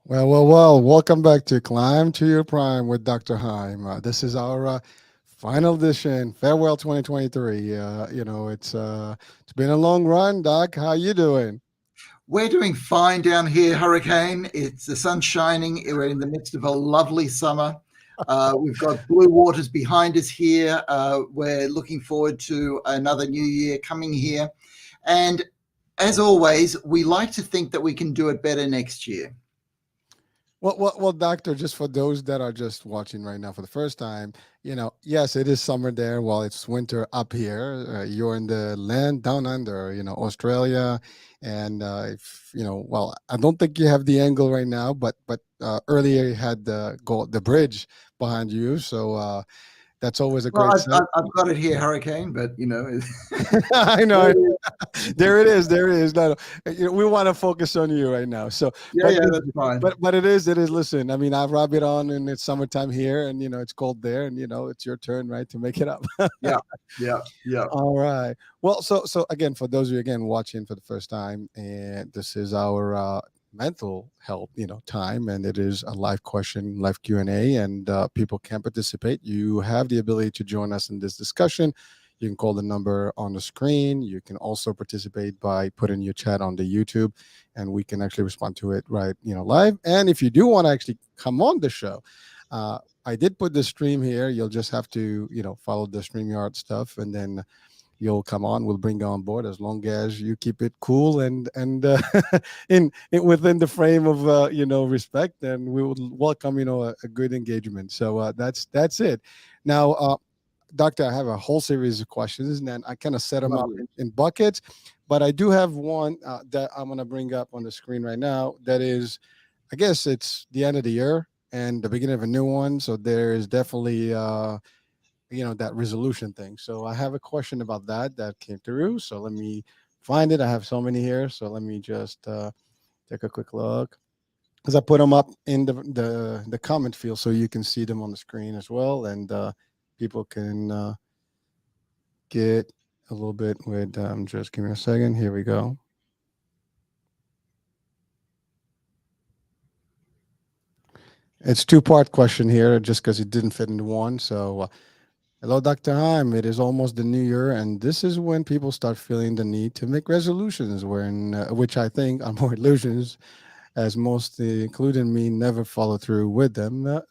Well. Welcome back to Climb to Your Prime with Dr. Heim. This is our final edition. Farewell 2023. It's been a long run, Doc. How you doing? We're doing fine down here, Hurricane. It's the sun's shining. We're in the midst of a lovely summer. We've got blue waters behind us here. We're looking forward to another new year coming here. And as always, we like to think that we can do it better next year. Doctor, just for those that are just watching right now for the first time, yes, it is summer there while it's winter up here. You're in the land down under, Australia. And, I don't think you have the angle right now, but earlier you had the bridge behind you. So that's always a Well, great sight. I've got it here, Hurricane, but I there know. it is. There it is. There it is. No, we want to focus on you right now. So, Yeah, but yeah, that's fine. but it is. It is. Listen, I mean, I rub it on, and it's summertime here, and it's cold there, and it's your turn, right, to make it up. Yeah, yeah, yeah. All right. Well, so again, for those of you again watching for the first time, and this is our mental health, time, and it is a live question, live Q&A, and people can participate. You have the ability to join us in this discussion. You can call the number on the screen. You can also participate by putting your chat on the YouTube, and we can actually respond to it right, live. And if you do want to actually come on the show, I did put the stream here. You'll just have to, follow the StreamYard stuff, and then you'll come on. We'll bring you on board as long as you keep it cool and in within the frame of respect. And we would welcome a good engagement. So that's it. Now, Doctor, I have a whole series of questions, and then I kind of set them up Lovely. in buckets. But I do have one that I'm going to bring up on the screen right now. That is, I guess it's the end of the year and the beginning of a new one. So there is definitely, that resolution thing. So I have a question about that came through. So let me find it. I have so many here. So let me just take a quick look because I put them up in the comment field so you can see them on the screen as well, and people can get a little bit with. Just give me a second. Here we go. It's two-part question here, just because it didn't fit into one. So, hello, Dr. Heim. It is almost the new year, and this is when people start feeling the need to make resolutions, which I think are more illusions, as most, including me, never follow through with them. Yeah.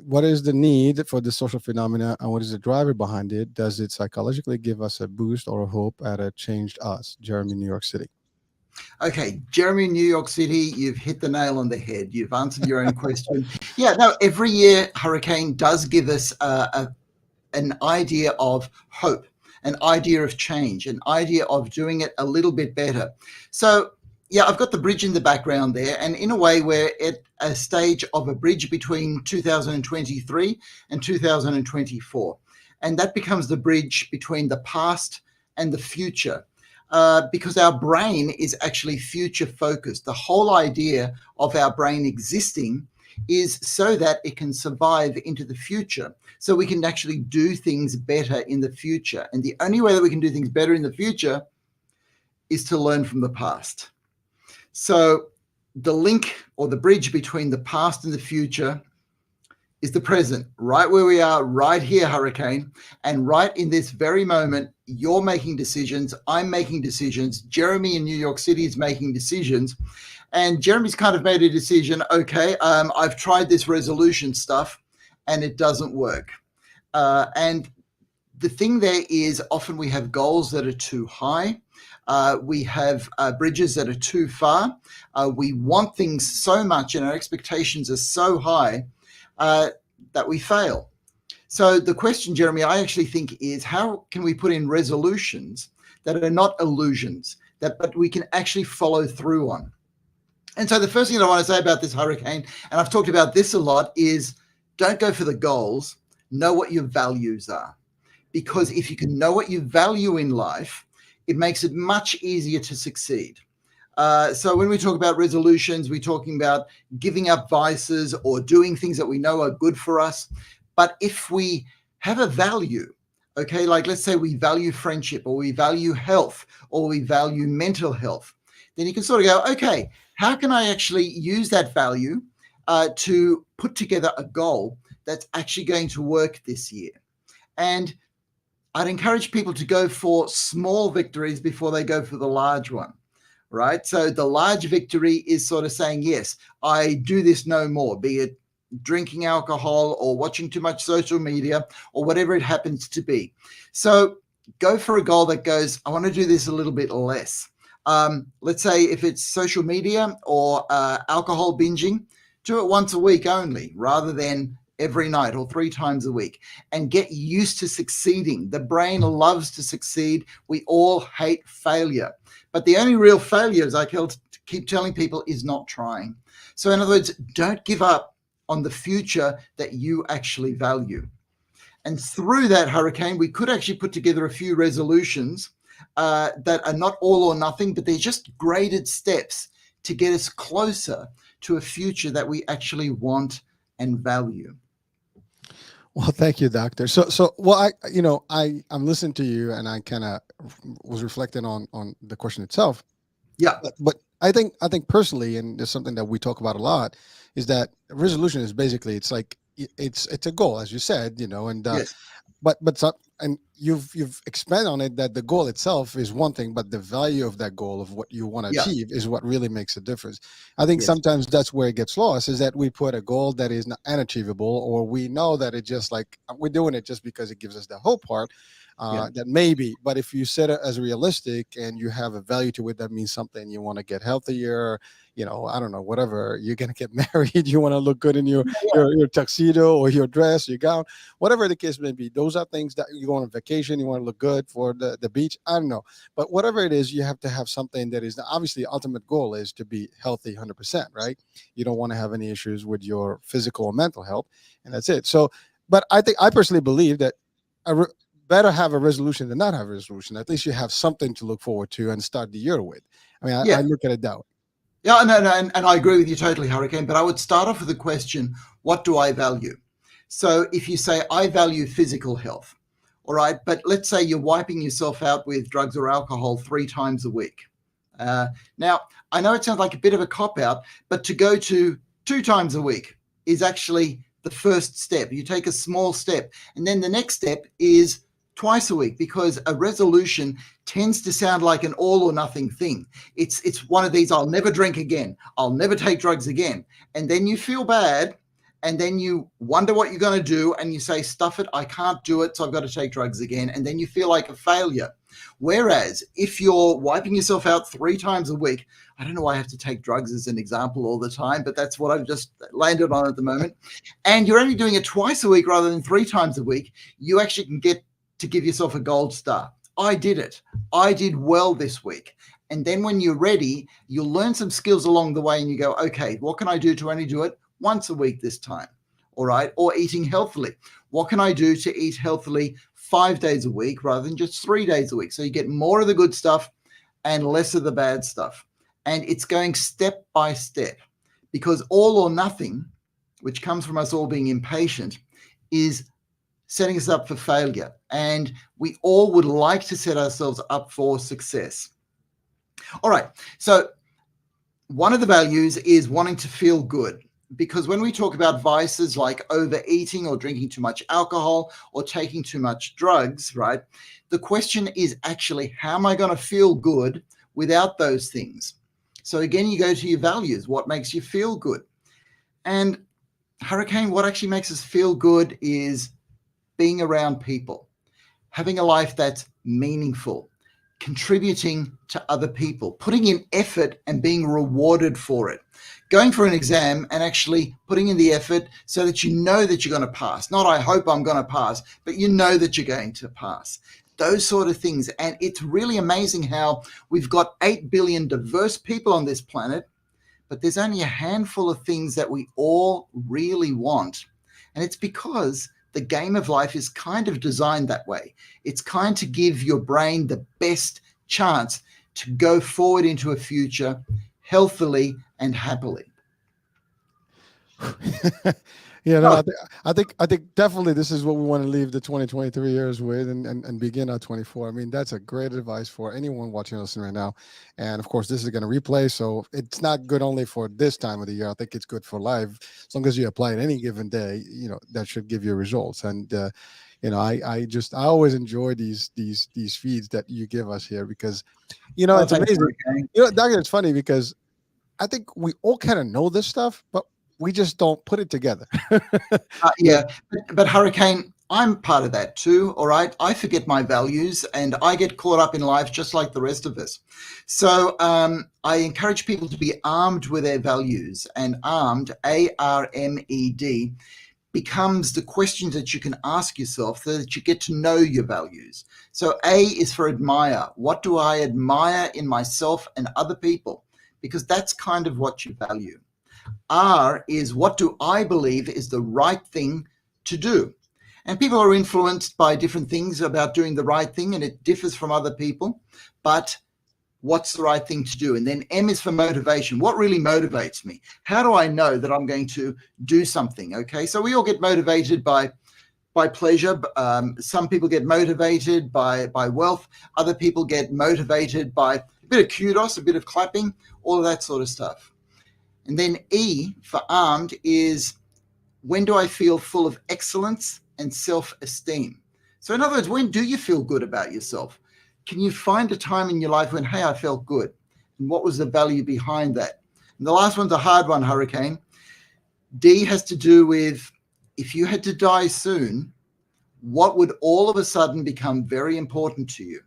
What is the need for the social phenomena, and what is the driver behind it? Does it psychologically give us a boost or a hope at a changed us? Jeremy, New York City. Okay, Jeremy, New York City, you've hit the nail on the head. You've answered your own question. Yeah, no, every year Hurricane does give us an idea of hope, an idea of change, an idea of doing it a little bit better. So, yeah, I've got the bridge in the background there, and in a way, we're at a stage of a bridge between 2023 and 2024. And that becomes the bridge between the past and the future. Because our brain is actually future focused. The whole idea of our brain existing is so that it can survive into the future. So we can actually do things better in the future. And the only way that we can do things better in the future is to learn from the past. So the link or the bridge between the past and the future is the present, right where we are, right here, Hurricane. And right in this very moment, you're making decisions, I'm making decisions, Jeremy in New York City is making decisions. And Jeremy's kind of made a decision, okay, I've tried this resolution stuff and it doesn't work. And the thing there is often we have goals that are too high. We have bridges that are too far. We want things so much and our expectations are so high that we fail. So the question, Jeremy, I actually think is how can we put in resolutions that are not illusions, but we can actually follow through on? And so the first thing that I want to say about this, Hurricane, and I've talked about this a lot, is don't go for the goals, know what your values are. Because if you can know what you value in life, it makes it much easier to succeed. So when we talk about resolutions, we're talking about giving up vices or doing things that we know are good for us. But if we have a value, okay, like let's say we value friendship or we value health or we value mental health, then you can sort of go, okay, how can I actually use that value to put together a goal that's actually going to work this year? And I'd encourage people to go for small victories before they go for the large one, right? So the large victory is sort of saying, yes, I do this no more, be it drinking alcohol or watching too much social media or whatever it happens to be. So go for a goal that goes, I want to do this a little bit less. Let's say if it's social media or alcohol binging, do it once a week only rather than every night or 3 times a week, and get used to succeeding. The brain loves to succeed. We all hate failure. But the only real failure, as I keep telling people, is not trying. So in other words, don't give up on the future that you actually value. And through that, Hurricane, we could actually put together a few resolutions that are not all or nothing, but they're just graded steps to get us closer to a future that we actually want and value. Well, thank you, doctor. Well, I'm listening to you, and I kind of was reflecting on the question itself. Yeah. But I think personally, and there's something that we talk about a lot, is that resolution is basically, it's like it's a goal, as you said, and Yes. but so, and you've expanded on it, that the goal itself is one thing, but the value of that goal, of what you want to Yeah. achieve, is what really makes a difference. I think Yes. sometimes that's where it gets lost, is that we put a goal that is not unachievable, or we know that it just, like, we're doing it just because it gives us the hope part, Yeah. that maybe. But if you set it as realistic and you have a value to it, that means something. You want to get healthier, I don't know, whatever. You're gonna get married. You want to look good in your tuxedo or your dress, your gown, whatever the case may be. Those are things that you go on vacation. You want to look good for the beach. I don't know, but whatever it is, you have to have something that is, obviously, the ultimate goal is to be healthy, 100%. Right? You don't want to have any issues with your physical or mental health, and that's it. So, but I personally believe that better have a resolution than not have a resolution. At least you have something to look forward to and start the year with. I mean, I Yeah. look at it that way. Yeah, no, and I agree with you totally, Hurricane. But I would start off with the question, what do I value? So if you say, I value physical health, all right, but let's say you're wiping yourself out with drugs or alcohol 3 times a week. Now, I know it sounds like a bit of a cop-out, but to go to 2 times a week is actually the first step. You take a small step, and then the next step is twice a week, because a resolution tends to sound like an all or nothing thing. It's one of these, I'll never drink again, I'll never take drugs again. And then you feel bad, and then you wonder what you're going to do, and you say, stuff it, I can't do it, so I've got to take drugs again. And then you feel like a failure. Whereas if you're wiping yourself out 3 times a week, I don't know why I have to take drugs as an example all the time, but that's what I've just landed on at the moment. And you're only doing it twice a week rather than 3 times a week, you actually can get to give yourself a gold star. I did it. I did well this week. And then when you're ready, you'll learn some skills along the way, and you go, okay, what can I do to only do it once a week this time? All right. Or eating healthily. What can I do to eat healthily 5 days a week rather than just 3 days a week? So you get more of the good stuff and less of the bad stuff. And it's going step by step, because all or nothing, which comes from us all being impatient, is setting us up for failure. And we all would like to set ourselves up for success. All right. So one of the values is wanting to feel good, because when we talk about vices like overeating or drinking too much alcohol or taking too much drugs, right? The question is actually, how am I going to feel good without those things? So again, you go to your values. What makes you feel good? And Hurricane, what actually makes us feel good is being around people, having a life that's meaningful, contributing to other people, putting in effort and being rewarded for it, going for an exam and actually putting in the effort so that you know that you're going to pass. Not, I hope I'm going to pass, but you know that you're going to pass. Those sort of things. And it's really amazing how we've got 8 billion diverse people on this planet, but there's only a handful of things that we all really want. And it's because the game of life is kind of designed that way. It's kind to give your brain the best chance to go forward into a future healthily and happily. No, Oh, I think definitely this is what we want to leave the 2023 years with, and begin our 24. I mean, that's a great advice for anyone watching and listening right now. And of course, this is going to replay, so it's not good only for this time of the year. I think it's good for life. As long as you apply it any given day, that should give you results. And I always enjoy these feeds that you give us here because oh, it's thanks, amazing. Hurricane. Doctor, it's funny because I think we all kind of know this stuff, but we just don't put it together. Yeah. Yeah, but Hurricane, I'm part of that too. All right, I forget my values, and I get caught up in life just like the rest of us. So I encourage people to be armed with their values, and armed, ARMED, becomes the questions that you can ask yourself so that you get to know your values. So A is for admire. What do I admire in myself and other people? Because that's kind of what you value. R is what do I believe is the right thing to do? And people are influenced by different things about doing the right thing, and it differs from other people. But what's the right thing to do? And then M is for motivation. What really motivates me? How do I know that I'm going to do something? Okay, so we all get motivated by pleasure. Some people get motivated by wealth. Other people get motivated by a bit of kudos, a bit of clapping, all of that sort of stuff. And then E for armed is when do I feel full of excellence and self-esteem? So in other words, when do you feel good about yourself? Can you find a time in your life when, hey, I felt good? And what was the value behind that? And the last one's a hard one, Hurricane. D has to do with if you had to die soon, what would all of a sudden become very important to you?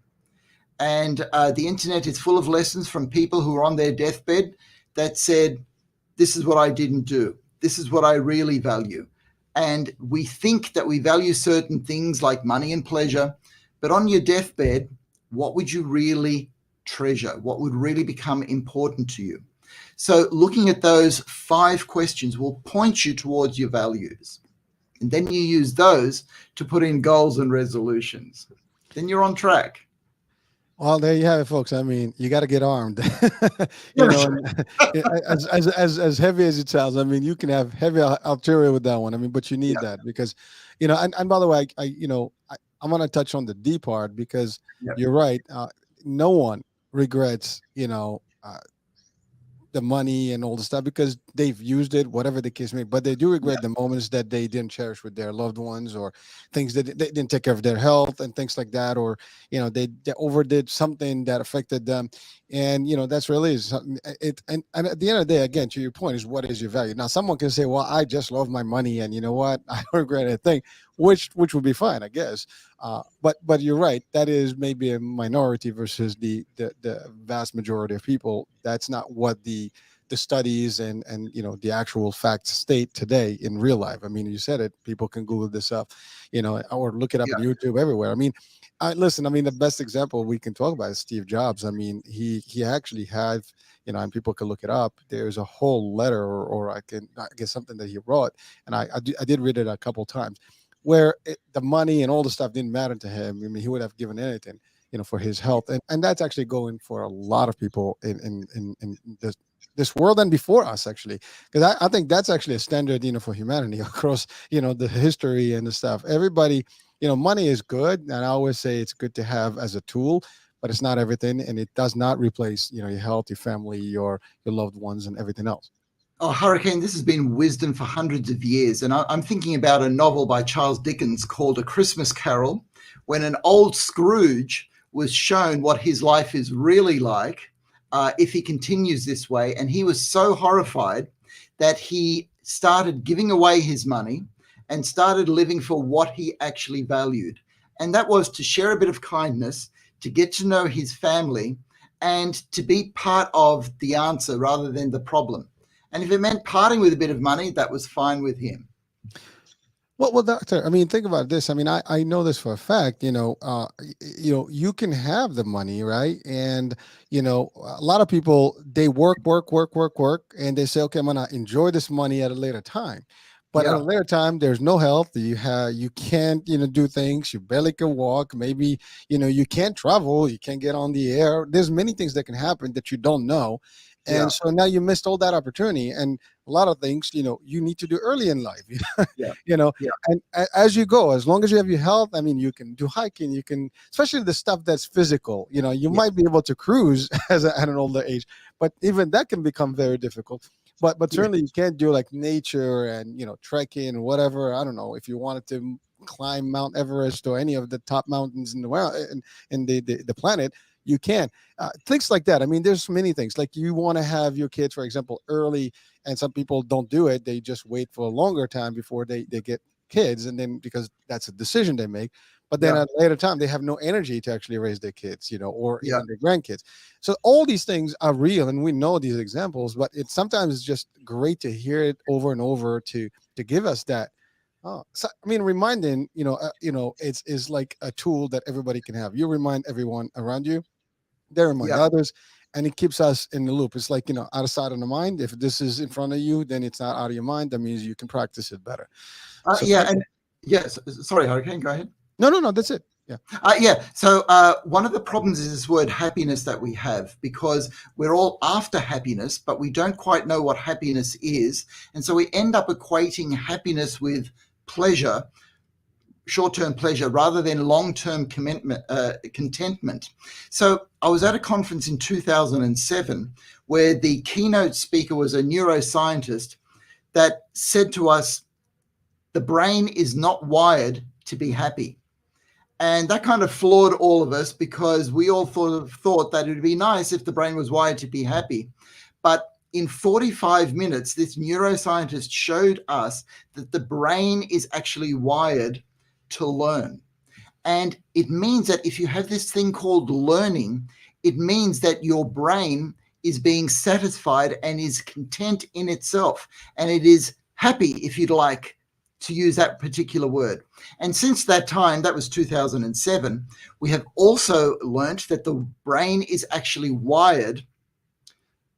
And the internet is full of lessons from people who are on their deathbed that said, this is what I didn't do. This is what I really value. And we think that we value certain things like money and pleasure, but on your deathbed, what would you really treasure? What would really become important to you? So looking at those 5 questions will point you towards your values. And then you use those to put in goals and resolutions. Then you're on track. Well, there you have it, folks. I mean, you got to get armed. Yeah, And as heavy as it sounds, I mean, you can have heavy artillery with that one. I mean, but you need yeah, that because, and by the way, I'm going to touch on the D part because yeah, you're right. No one regrets, the money and all the stuff because they've used it, whatever the case may be. But they do yeah, regret the moments that they didn't cherish with their loved ones or things that they didn't take care of their health and things like that, or they overdid something that affected them. And that's really something. And at the end of the day, again, to your point, is what is your value? Now, someone can say, "Well, I just love my money, and you know what, I don't regret a thing," which would be fine, I guess. But you're right. That is maybe a minority versus the vast majority of people. That's not what the studies and the actual facts state today in real life. I mean, you said it. People can Google this up, or look it up yeah, on YouTube everywhere. I mean, listen. I mean, the best example we can talk about is Steve Jobs. I mean, he actually had. And people can look it up. There's a whole letter, or I guess something that he wrote, and I did read it a couple times where the money and all the stuff didn't matter to him. I mean, he would have given anything, for his health, and that's actually going for a lot of people in this world and before us, actually, because I think that's actually a standard, for humanity across, the history and the stuff. Everybody, money is good, and I always say it's good to have as a tool. But it's not everything, and it does not replace, your health, your family, your loved ones, and everything else. Oh, Hurricane, this has been wisdom for hundreds of years. And I'm thinking about a novel by Charles Dickens called A Christmas Carol, when an old Scrooge was shown what his life is really like if he continues this way. And he was so horrified that he started giving away his money and started living for what he actually valued. And that was to share a bit of kindness, to get to know his family, and to be part of the answer rather than the problem. And if it meant parting with a bit of money, that was fine with him. Well, doctor, I mean, think about this. I mean, I know this for a fact. You can have the money, right? And a lot of people they work, and they say, okay, I'm gonna enjoy this money at a later time. But at a Yeah. later time, there's no health. You can't do things. You barely can walk. Maybe you can't travel. You can't get on the air. There's many things that can happen that you don't know, And Yeah. so now you missed all that opportunity, and a lot of things, you need to do early in life. Yeah. you know Yeah. and as you go, as long as you have your health, I mean, you can do hiking, you can, especially the stuff that's physical. You Yeah. might be able to cruise at an older age, but even that can become very difficult. But Yeah. certainly you can't do like nature and trekking and whatever. I don't know if you wanted to climb Mount Everest or any of the top mountains in the world, in the planet. You can, things like that. I mean, there's many things like you want to have your kids, for example, early, and some people don't do it. They just wait for a longer time before they get kids, and then because that's a decision they make. But then Yeah. at a later time, they have no energy to actually raise their kids, or Yeah. even their grandkids. So all these things are real, and we know these examples. But it's sometimes just great to hear it over and over to give us that. Oh, so, I mean, reminding, it's is like a tool that everybody can have. You remind everyone around you, they remind Yeah. others, and it keeps us in the loop. It's like, out of sight, of the mind. If this is in front of you, then it's not out of your mind. That means you can practice it better. So Yeah. And yes, sorry, Hurricane, go ahead. no, no, no, that's it. Yeah. Yeah. So one of the problems is this word happiness that we have, because we're all after happiness, but we don't quite know what happiness is. And so we end up equating happiness with pleasure, short-term pleasure, rather than long-term contentment. So I was at a conference in 2007 where the keynote speaker was a neuroscientist that said to us, the brain is not wired to be happy. And that kind of floored all of us, because we all thought that it would be nice if the brain was wired to be happy. But in 45 minutes, this neuroscientist showed us that the brain is actually wired to learn. And it means that if you have this thing called learning, it means that your brain is being satisfied and is content in itself. And it is happy, if you'd like to use that particular word. And since that time, that was 2007, we have also learnt that the brain is actually wired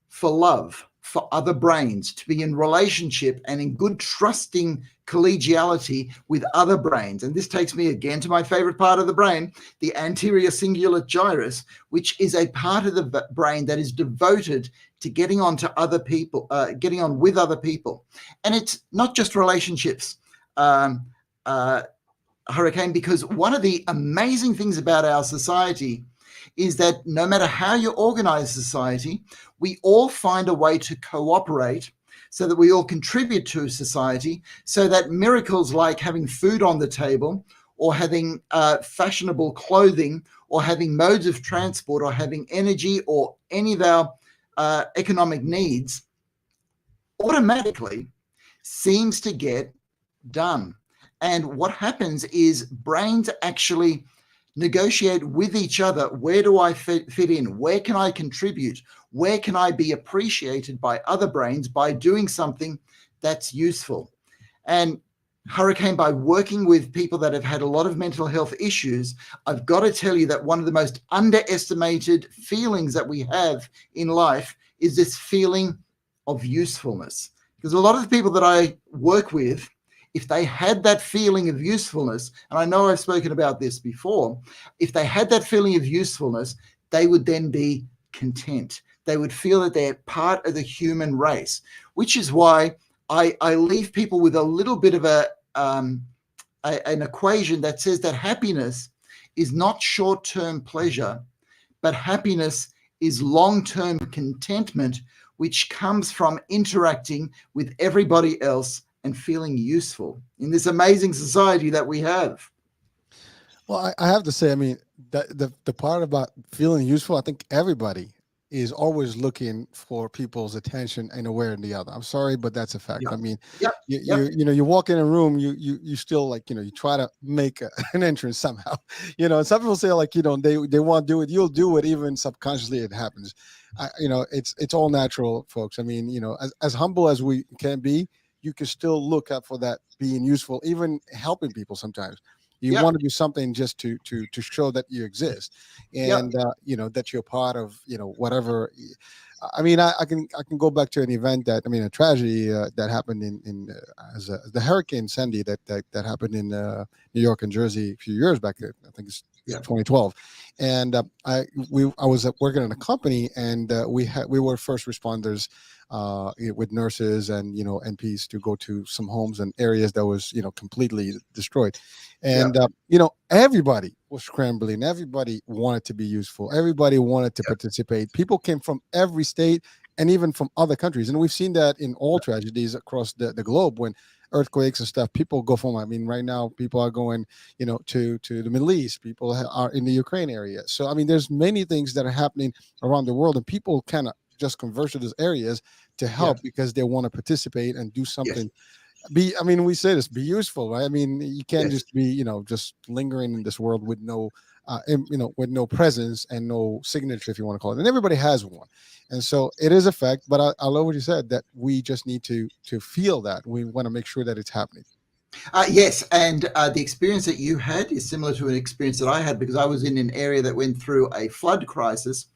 for love, for other brains, to be in relationship and in good trusting collegiality with other brains. And this takes me again to my favorite part of the brain, the anterior cingulate gyrus, which is a part of the brain that is devoted to getting on to other people, getting on with other people. And it's not just relationships, Hurricane, because one of the amazing things about our society is that no matter how you organize society, we all find a way to cooperate so that we all contribute to society, so that miracles like having food on the table, or having fashionable clothing, or having modes of transport, or having energy, or any of our economic needs automatically seems to get done. And what happens is brains actually negotiate with each other. Where do I fit in? Where can I contribute? Where can I be appreciated by other brains by doing something that's useful? And Hurricane, by working with people that have had a lot of mental health issues, I've got to tell you that one of the most underestimated feelings that we have in life is this feeling of usefulness. Because a lot of the people that I work with, if they had that feeling of usefulness, and I know I've spoken about this before, if they had that feeling of usefulness, they would then be content. They would feel that they're part of the human race, which is why I leave people with a little bit of an equation that says that happiness is not short-term pleasure, but happiness is long-term contentment, which comes from interacting with everybody else and feeling useful in this amazing society that we have. Well, I have to say, I mean, the part about feeling useful, I think everybody is always looking for people's attention in a way or the other. I'm sorry, but that's a fact. Yep. I mean, Yep. you Yep. you walk in a room, you still like, you try to make an entrance somehow. And some people say like, they want to do it, you'll do it, even subconsciously it happens. It's all natural, folks. I mean, as humble as we can be, you can still look up for that being useful, even helping people sometimes. You Yep. want to do something just to show that you exist, Yep. and that you're part of whatever. I mean, I can go back to an event that, I mean, a tragedy that happened in the Hurricane Sandy that happened in New York and Jersey a few years back. I think it's Yeah. 2012. And I was working in a company, and we were first responders, with nurses and NPs to go to some homes and areas that was completely destroyed. Yeah. And everybody was scrambling, everybody wanted to be useful, everybody wanted to Yeah. participate. People came from every state and even from other countries, and we've seen that in all tragedies across the globe. When earthquakes and stuff, people go from, I mean, right now people are going to the Middle East, people are in the Ukraine area. So I mean, there's many things that are happening around the world, and people kind of just converge to those areas to Yeah. help because they want to participate and do Yes. something. I mean, we say this, be useful, right? I mean, you can't Yes. just be just lingering in this world with no with no presence and no signature, if you want to call it. And everybody has one, and so it is a fact. But I love what you said, that we just need to feel that we want to make sure that it's happening. Yes, and the experience that you had is similar to an experience that I had, because I was in an area that went through a flood crisis,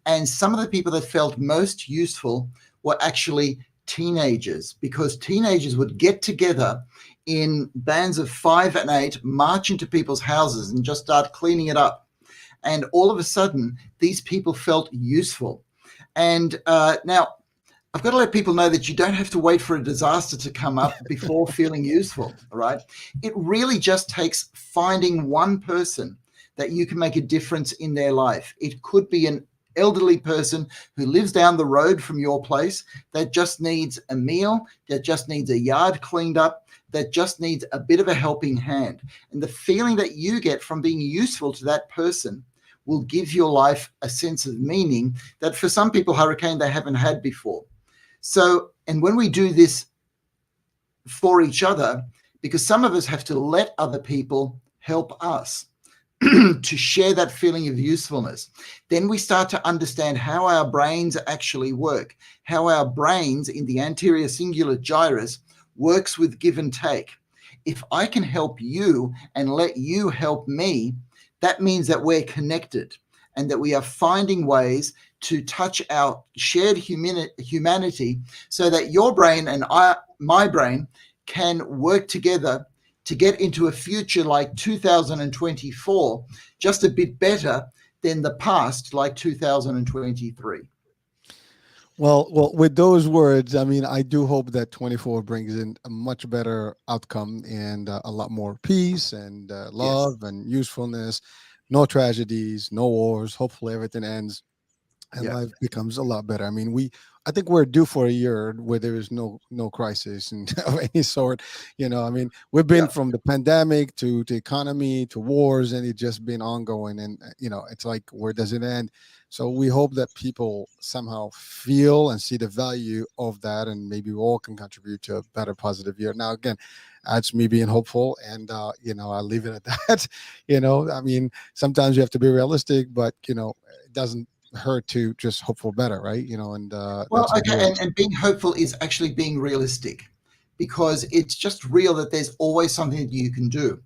and some of the people that felt most useful were actually teenagers, because teenagers would get together in bands of 5 and 8, march into people's houses and just start cleaning it up. And all of a sudden, these people felt useful. And now, I've got to let people know that you don't have to wait for a disaster to come up before feeling useful, all right? It really just takes finding one person that you can make a difference in their life. It could be an elderly person who lives down the road from your place that just needs a meal, that just needs a yard cleaned up, that just needs a bit of a helping hand. And the feeling that you get from being useful to that person will give your life a sense of meaning that for some people, Hurricane, they haven't had before. So, and when we do this for each other, because some of us have to let other people help us to share that feeling of usefulness, then we start to understand how our brains actually work, how our brains in the anterior cingulate gyrus works with give and take. If I can help you and let you help me, that means that we're connected and that we are finding ways to touch our shared humanity, so that your brain and my brain can work together to get into a future like 2024 just a bit better than the past, like 2023. Well, with those words, I mean, I do hope that 24 brings in a much better outcome and a lot more peace and Yes. love and usefulness. No tragedies, no wars. Hopefully, everything ends and Yeah. life becomes a lot better. I mean, I think we're due for a year where there is no crisis and of any sort. I mean, we've been Yeah. from the pandemic to economy to wars, and it's just been ongoing. And it's like, where does it end? So we hope that people somehow feel and see the value of that, and maybe we all can contribute to a better, positive year. Now, again, that's me being hopeful, and I'll leave it at that. I mean, sometimes you have to be realistic, but it doesn't hurt to just hope for better, right? And Well, that's okay, important. and being hopeful is actually being realistic, because it's just real that there's always something that you can do.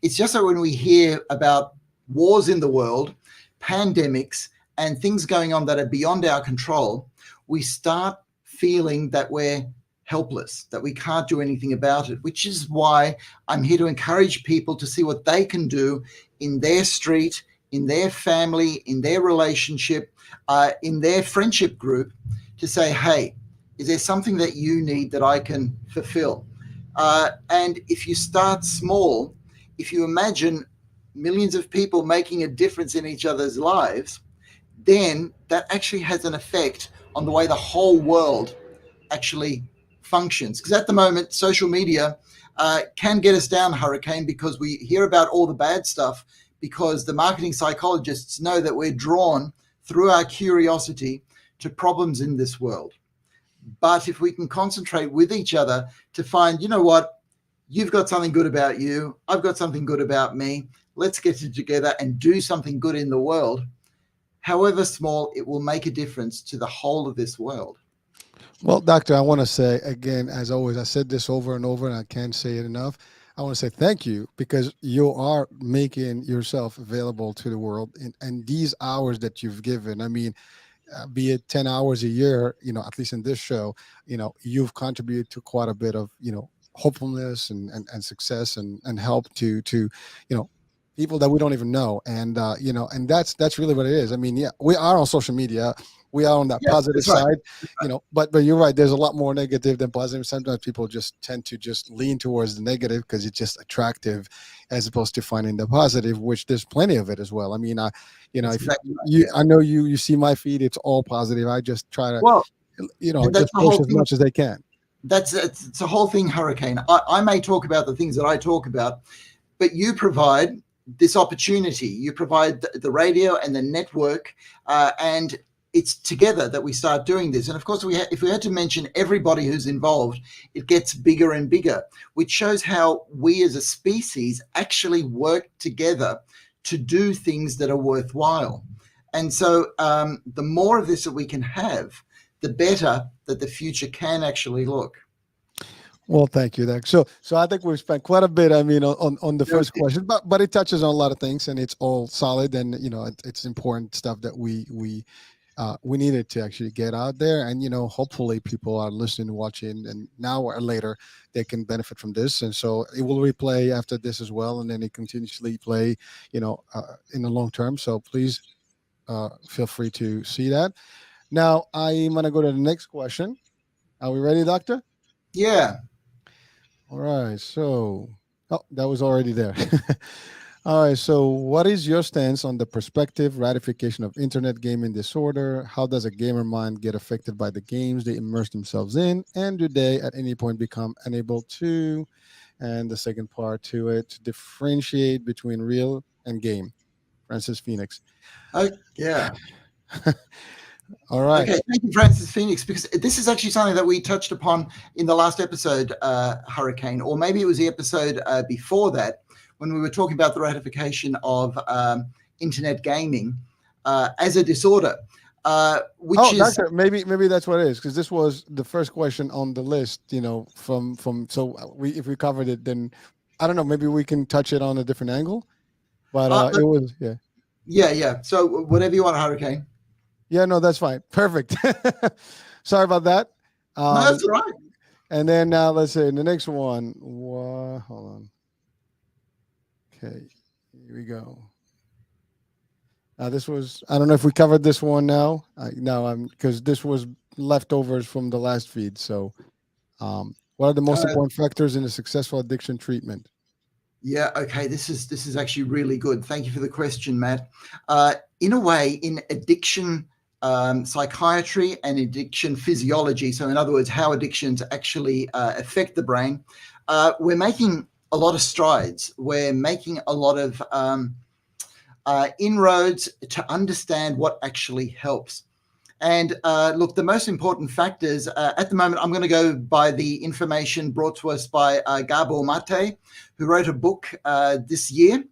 It's just that when we hear about wars in the world, pandemics, and things going on that are beyond our control, we start feeling that we're helpless, that we can't do anything about it, which is why I'm here to encourage people to see what they can do in their street, in their family, in their relationship, in their friendship group, to say, hey, is there something that you need that I can fulfill? And if you start small, if you imagine millions of people making a difference in each other's lives, then that actually has an effect on the way the whole world actually functions. Because at the moment, social media can get us down, Hurricane, because we hear about all the bad stuff, because the marketing psychologists know that we're drawn through our curiosity to problems in this world. But if we can concentrate with each other to find, you know what, you've got something good about you, I've got something good about me, let's get it together and do something good in the world, however small, it will make a difference to the whole of this world. Well, doctor, I want to say again, as always, I said this over and over, and I can't say it enough. I want to say thank you, because you are making yourself available to the world, and these hours that you've given. I mean, be it 10 hours a year, at least in this show, you've contributed to quite a bit of, hopefulness and success and help to, people that we don't even know, and and that's really what it is. I mean, yeah, we are on social media, we are on that Yeah, positive that's right. side, but you're right. There's a lot more negative than positive. Sometimes people just tend to just lean towards the negative because it's just attractive, as opposed to finding the positive, which there's plenty of it as well. I mean, That's if exactly right. you, Yeah. I know you see my feed, it's all positive. I just try to, Well, and that's just the push whole as thing. much as they can. That's it's a whole thing, Hurricane. I may talk about the things that I talk about, but you provide this opportunity. You provide the radio and the network, and it's together that we start doing this. And of course, if we had to mention everybody who's involved, it gets bigger and bigger, which shows how we as a species actually work together to do things that are worthwhile. And so, the more of this that we can have, the better that the future can actually look. Well, thank you, Dex. So I think we've spent quite a bit. I mean, on the No, first question, but it touches on a lot of things, and it's all solid, and it's important stuff that we needed to actually get out there, and hopefully people are listening, watching, and now or later they can benefit from this, and so it will replay after this as well, and then it continuously play, in the long term. So please feel free to see that. Now I'm gonna go to the next question. Are we ready, Doctor? yeah. All right. So, oh, that was already there. All right. So, what is your stance on the perspective ratification of internet gaming disorder? How does a gamer mind get affected by the games they immerse themselves in? And do they at any point become unable to? And the second part to it, to differentiate between real and game. Francis Phoenix. Oh, yeah. All right. Okay, thank you, Francis Phoenix, because this is actually something that we touched upon in the last episode, Hurricane, or maybe it was the episode before that, when we were talking about the ratification of internet gaming as a disorder, which Oh, is doctor, maybe that's what it is, because this was the first question on the list. From so we if we covered it, then I don't know. Maybe we can touch it on a different angle. But uh, it was, yeah, yeah, yeah. So whatever you want, Hurricane. yeah, no, that's fine, perfect. Sorry about that. No, Um, that's all right. and then now let's say the next one. Hold on. Okay, here we go. This was, I don't know if we covered this one now. No, I'm because this was leftovers from the last feed. So, what are the most Uh, important factors in a successful addiction treatment? Yeah, okay. This is actually really good. Thank you for the question, Matt. In a way, in addiction psychiatry and addiction physiology, so in other words, how addictions actually affect the brain, we're making a lot of strides. We're making a lot of inroads to understand what actually helps. And look, the most important factors at the moment, I'm going to go by the information brought to us by Gabor Mate, who wrote a book this year,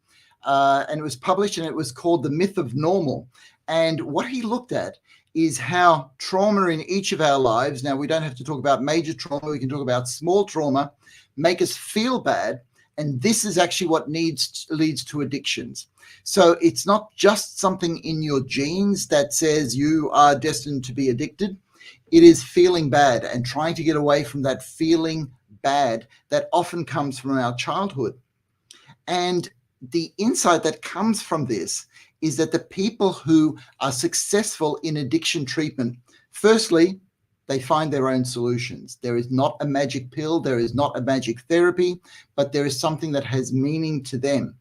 and it was published, and it was called The Myth of Normal. And what he looked at is how trauma in each of our lives, now we don't have to talk about major trauma, we can talk about small trauma, make us feel bad. And this is actually what leads to addictions. So it's not just something in your genes that says you are destined to be addicted. It is feeling bad and trying to get away from that feeling bad that often comes from our childhood. And the insight that comes from this is that the people who are successful in addiction treatment, firstly, they find their own solutions. There is not a magic pill, there is not a magic therapy, but there is something that has meaning to them.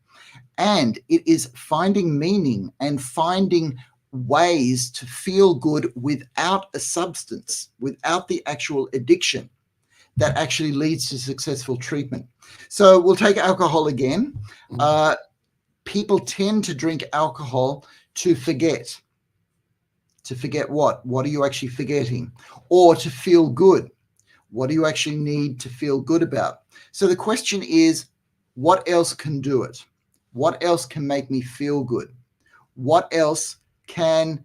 And it is finding meaning and finding ways to feel good without a substance, without the actual addiction, that actually leads to successful treatment. So we'll take alcohol again. People tend to drink alcohol to forget. To forget what? What are you actually forgetting? Or to feel good. What do you actually need to feel good about? So the question is, what else can do it? What else can make me feel good? What else can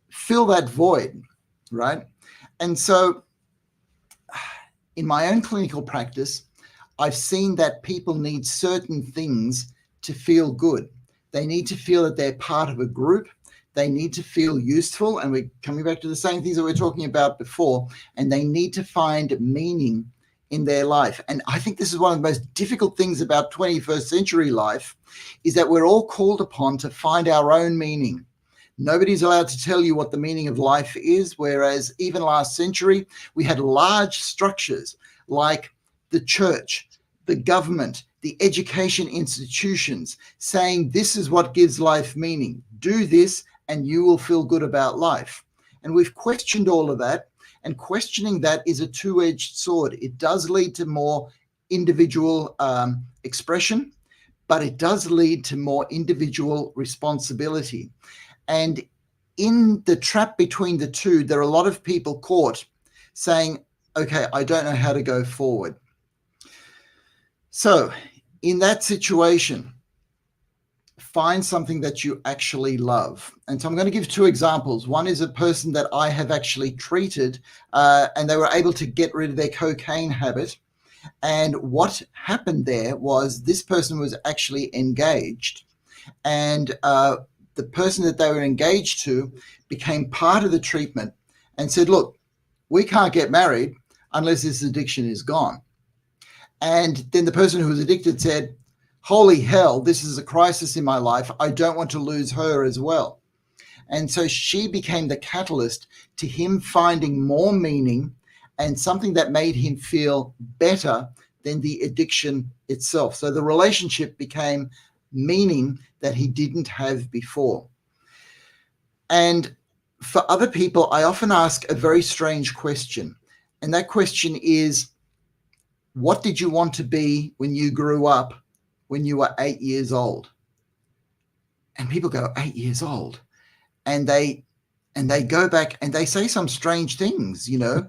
fill that void, right? And so in my own clinical practice, I've seen that people need certain things to feel good. They need to feel that they're part of a group. They need to feel useful. And we're coming back to the same things that we were talking about before. And they need to find meaning in their life. And I think this is one of the most difficult things about 21st century life, is that we're all called upon to find our own meaning. Nobody's allowed to tell you what the meaning of life is, whereas even last century, we had large structures like the church, the government, the education institutions saying this is what gives life meaning. Do this and you will feel good about life. And we've questioned all of that, and questioning that is a two-edged sword. It does lead to more individual expression, but it does lead to more individual responsibility. And in the trap between the two, there are a lot of people caught saying, okay, I don't know how to go forward. So in that situation, find something that you actually love. And so I'm going to give two examples. One is a person that I have actually treated, and they were able to get rid of their cocaine habit. And what happened there was this person was actually engaged, and the person that they were engaged to became part of the treatment and said, look, we can't get married unless this addiction is gone. And then the person who was addicted said, holy hell, this is a crisis in my life. I don't want to lose her as well. And so she became the catalyst to him finding more meaning and something that made him feel better than the addiction itself. So the relationship became meaning that he didn't have before. And for other people, I often ask a very strange question. And that question is, what did you want to be when you grew up, when you were 8 years old? And people go, 8 years old. And they go back and they say some strange things, you know.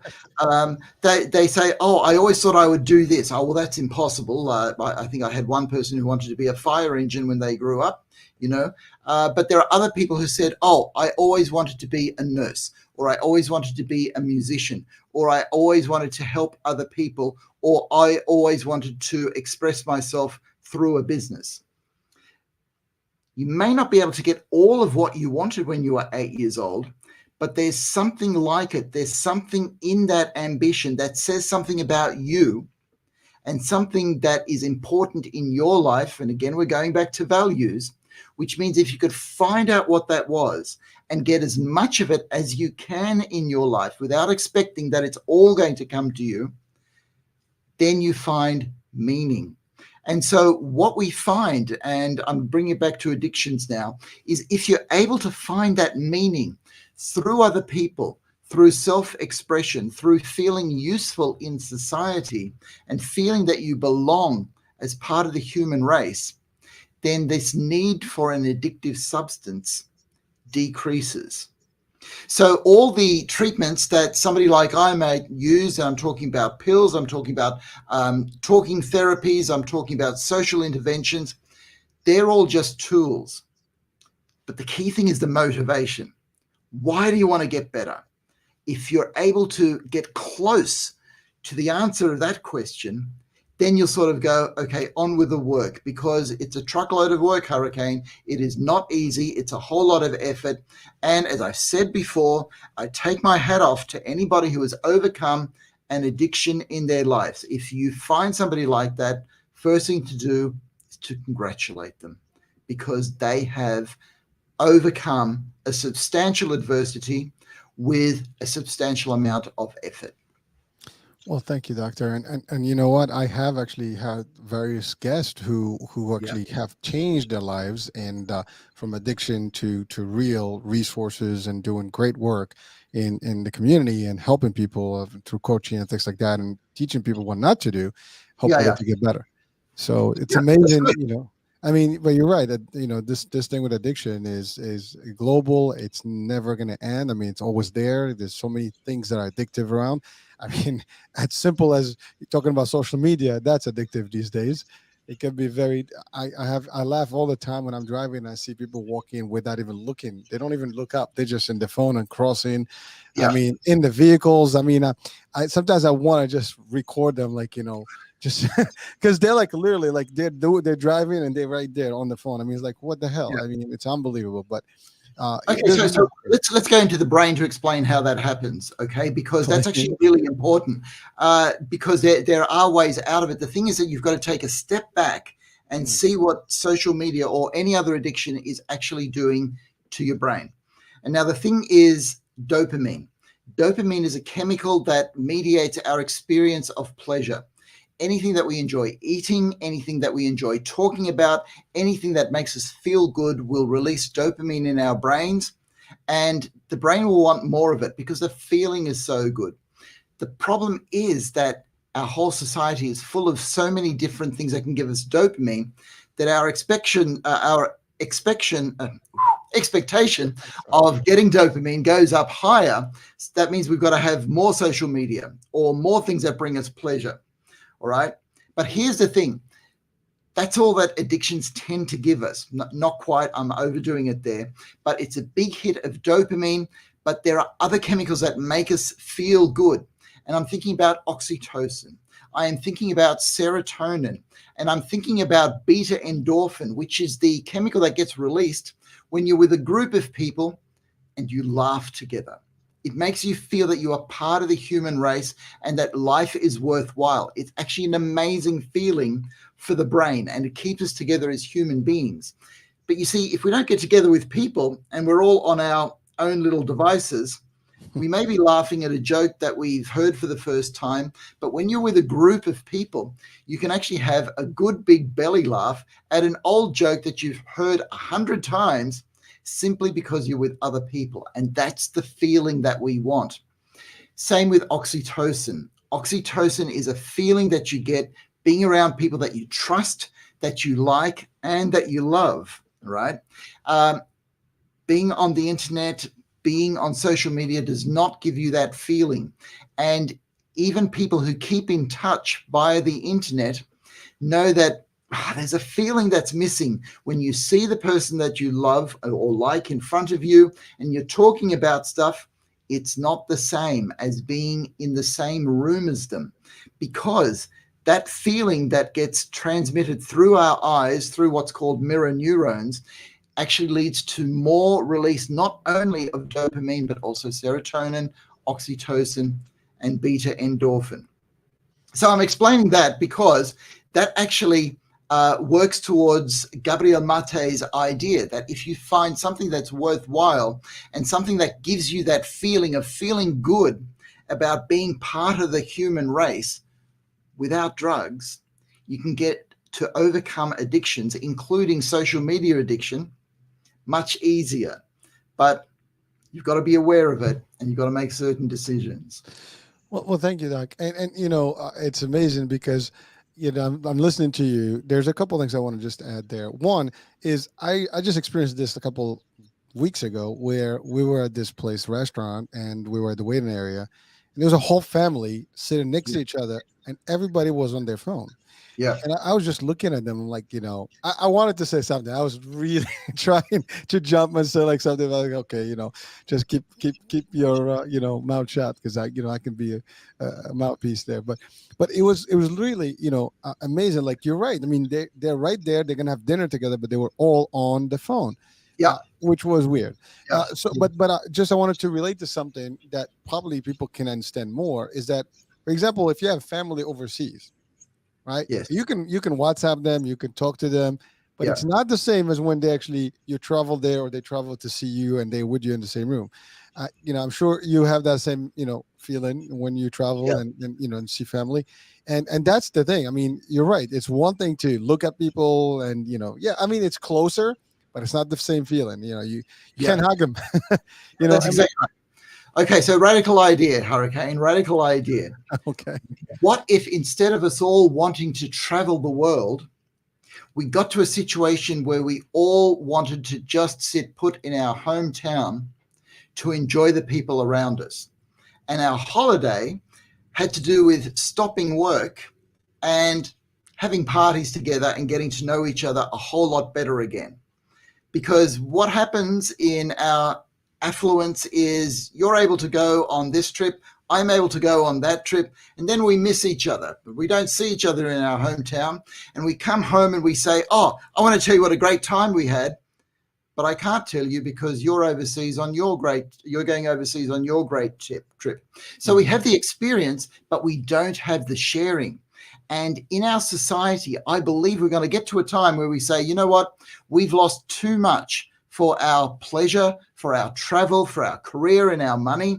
They say, oh, I always thought I would do this. Oh, well, that's impossible. I think I had one person who wanted to be a fire engine when they grew up, you know. But there are other people who said, oh, I always wanted to be a nurse, or I always wanted to be a musician, or I always wanted to help other people, or I always wanted to express myself through a business. You may not be able to get all of what you wanted when you were 8 years old, but there's something like it. There's something in that ambition that says something about you and something that is important in your life. And again, we're going back to values, which means if you could find out what that was and get as much of it as you can in your life without expecting that it's all going to come to you, then you find meaning. And so what we find, and I'm bringing it back to addictions now, is if you're able to find that meaning through other people, through self-expression, through feeling useful in society and feeling that you belong as part of the human race, then this need for an addictive substance decreases. So all the treatments that somebody like I may use, I'm talking about pills, I'm talking about talking therapies, I'm talking about social interventions, they're all just tools. But the key thing is the motivation. Why do you want to get better? If you're able to get close to the answer of that question, then you'll sort of go, okay, on with the work, because it's a truckload of work, Hurricane. It is not easy. It's a whole lot of effort. And as I've said before, I take my hat off to anybody who has overcome an addiction in their lives. If you find somebody like that, first thing to do is to congratulate them, because they have overcome a substantial adversity with a substantial amount of effort. Well, thank you, doctor. And you know what? I have actually had various guests who actually have changed their lives and from addiction to real resources and doing great work in the community and helping people through coaching and things like that, and teaching people what not to do, hopefully Yeah. to get better. So it's Yeah, that's amazing, good. you know. I mean, but you're right that this thing with addiction is global. It's never going to end. I mean, it's always there. There's so many things that are addictive around. I mean, as simple as talking about social media, that's addictive these days. It can be very. I laugh all the time when I'm driving and I see people walking without even looking. They don't even look up. They're just in the phone and crossing. I Yeah. mean, in the vehicles. I mean, I sometimes I want to just record them, like just because they're like literally like they're driving and they're right there on the phone. I mean, it's like what the hell? Yeah. I mean, it's unbelievable. But Okay, There's so more. let's go into the brain to explain how that happens, okay? Because that's actually really important. Because there are ways out of it. The thing is that you've got to take a step back and see what social media or any other addiction is actually doing to your brain. And now the thing is dopamine. Dopamine is a chemical that mediates our experience of pleasure. Anything that we enjoy eating, anything that we enjoy talking about, anything that makes us feel good will release dopamine in our brains, and the brain will want more of it because the feeling is so good. The problem is that our whole society is full of so many different things that can give us dopamine that our expectation of getting dopamine goes up higher. That means we've got to have more social media or more things that bring us pleasure. All right. But here's the thing. That's all that addictions tend to give us. Not quite, I'm overdoing it there, but it's a big hit of dopamine. But there are other chemicals that make us feel good. And I'm thinking about oxytocin. I am thinking about serotonin. And I'm thinking about beta endorphin, which is the chemical that gets released when you're with a group of people and you laugh together. It makes you feel that you are part of the human race and that life is worthwhile. It's actually an amazing feeling for the brain, and it keeps us together as human beings. But you see, if we don't get together with people and we're all on our own little devices, we may be laughing at a joke that we've heard for the first time, but when you're with a group of people, you can actually have a good big belly laugh at an old joke that you've heard 100 times simply because you're with other people. And that's the feeling that we want. Same with oxytocin. Oxytocin is a feeling that you get being around people that you trust, that you like, and that you love, right? Being on the internet, being on social media does not give you that feeling. And even people who keep in touch via the internet know that there's a feeling that's missing when you see the person that you love or like in front of you and you're talking about stuff. It's not the same as being in the same room as them, because that feeling that gets transmitted through our eyes, through what's called mirror neurons, actually leads to more release, not only of dopamine, but also serotonin, oxytocin, and beta endorphin. So I'm explaining that because that actually works towards Gabriel Mate's idea that if you find something that's worthwhile and something that gives you that feeling of feeling good about being part of the human race without drugs, you can get to overcome addictions, including social media addiction, much easier. But you've got to be aware of it and you've got to make certain decisions. Well, thank you, Doc. And it's amazing because I'm listening to you. There's a couple things I want to just add there. One is I just experienced this a couple weeks ago where we were at this place restaurant and we were at the waiting area, and there was a whole family sitting next to each other, and everybody was on their phone. Yeah. And I was just looking at them like, I wanted to say something. I was really trying to jump and say like something like, okay, just keep your mouth shut, because I can be a mouthpiece there. But it was really amazing. Like, you're right. I mean, they're right there. They're gonna have dinner together, but they were all on the phone. Yeah. Which was weird. Yeah. But I wanted to relate to something that probably people can understand more. Is that, for example, if you have family overseas, right? Yes. You can WhatsApp them, you can talk to them, but Yeah. it's not the same as when you travel there, or they travel to see you and they're with you in the same room. I'm sure you have that same feeling when you travel Yeah. and see family, and that's the thing. I mean, you're right. It's one thing to look at people and I mean, it's closer, but it's not the same feeling. You Yeah. can't hug them. That's exactly right. Okay, so radical idea, Hurricane, radical idea. Okay. What if instead of us all wanting to travel the world, we got to a situation where we all wanted to just sit put in our hometown to enjoy the people around us? And our holiday had to do with stopping work and having parties together and getting to know each other a whole lot better again. Because what happens in our affluence is you're able to go on this trip, I'm able to go on that trip, and then we miss each other. We don't see each other in our hometown, and we come home and we say, oh, I want to tell you what a great time we had. but I can't tell you because you're overseas on you're going overseas on your great trip. So we have the experience, but we don't have the sharing. And in our society, I believe we're going to get to a time where we say, you know what, we've lost too much for our pleasure, for our travel, for our career and our money.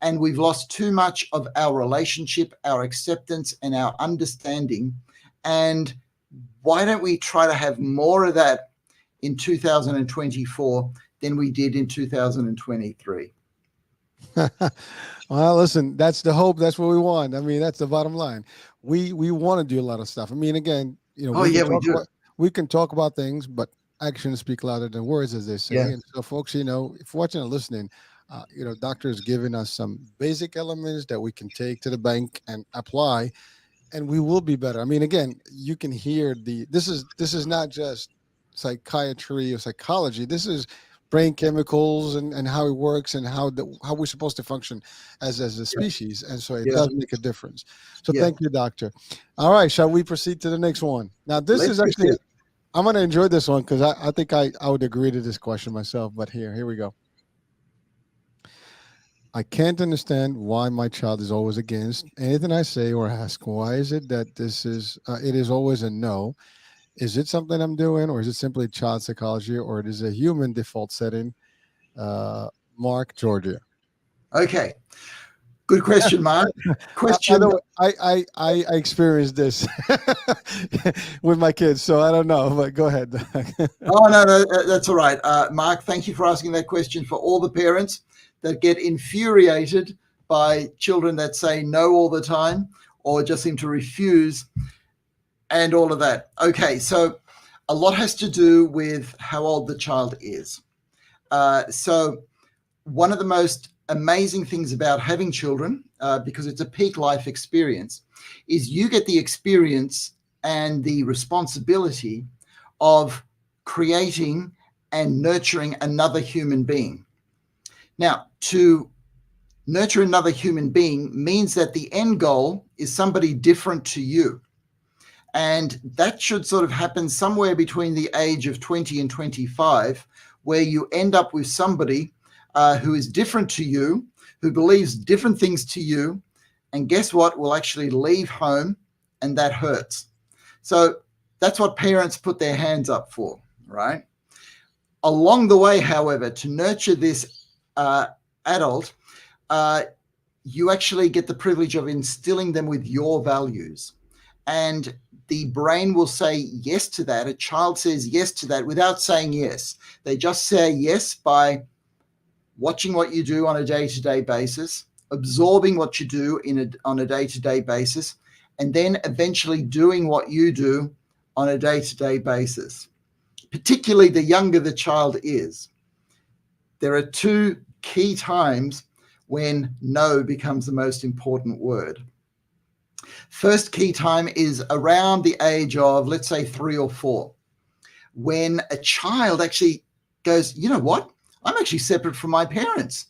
And we've lost too much of our relationship, our acceptance, and our understanding. And why don't we try to have more of that in 2024 than we did in 2023? Well, listen, that's the hope. That's what we want. I mean, that's the bottom line. We want to do a lot of stuff. I mean, again, Oh, we can yeah, we talk do. about things, but actions speak louder than words, as they say. Yeah. And so, folks, if watching and listening, Doctor is giving us some basic elements that we can take to the bank and apply, and we will be better. I mean, again, you can hear this is not just psychiatry or psychology. This is brain chemicals and how it works and how we're supposed to function as a Yeah. species. And so it Yeah. does make a difference. So Yeah. thank you, doctor. All right, shall we proceed to the next one? Now, this Let's is actually proceed. I'm going to enjoy this one because I think I would agree to this question myself. But here we go. I can't understand why my child is always against anything I say or ask. Why is it that it is always a no? Is it something I'm doing, or is it simply child psychology, or it is a human default setting? Uh, Mark, Georgia. Okay. Good question, Mark. By the Question. way, I experienced this with my kids, so I don't know, but go ahead. Oh, no, that's all right. Mark, thank you for asking that question. For all the parents that get infuriated by children that say no all the time or just seem to refuse and all of that. Okay, so a lot has to do with how old the child is. So one of the most amazing things about having children, because it's a peak life experience, is you get the experience and the responsibility of creating and nurturing another human being. Now, to nurture another human being means that the end goal is somebody different to you. And that should sort of happen somewhere between the age of 20 and 25, where you end up with somebody who is different to you, who believes different things to you, and guess what? Will actually leave home, and that hurts. So that's what parents put their hands up for, right? Along the way, however, to nurture this adult, you actually get the privilege of instilling them with your values. And the brain will say yes to that. A child says yes to that without saying yes. They just say yes by watching what you do on a day-to-day basis, absorbing what you do on a day-to-day basis, and then eventually doing what you do on a day-to-day basis. Particularly the younger the child is. There are two key times when no becomes the most important word. First key time is around the age of, let's say, 3 or 4, when a child actually goes, you know what? I'm actually separate from my parents.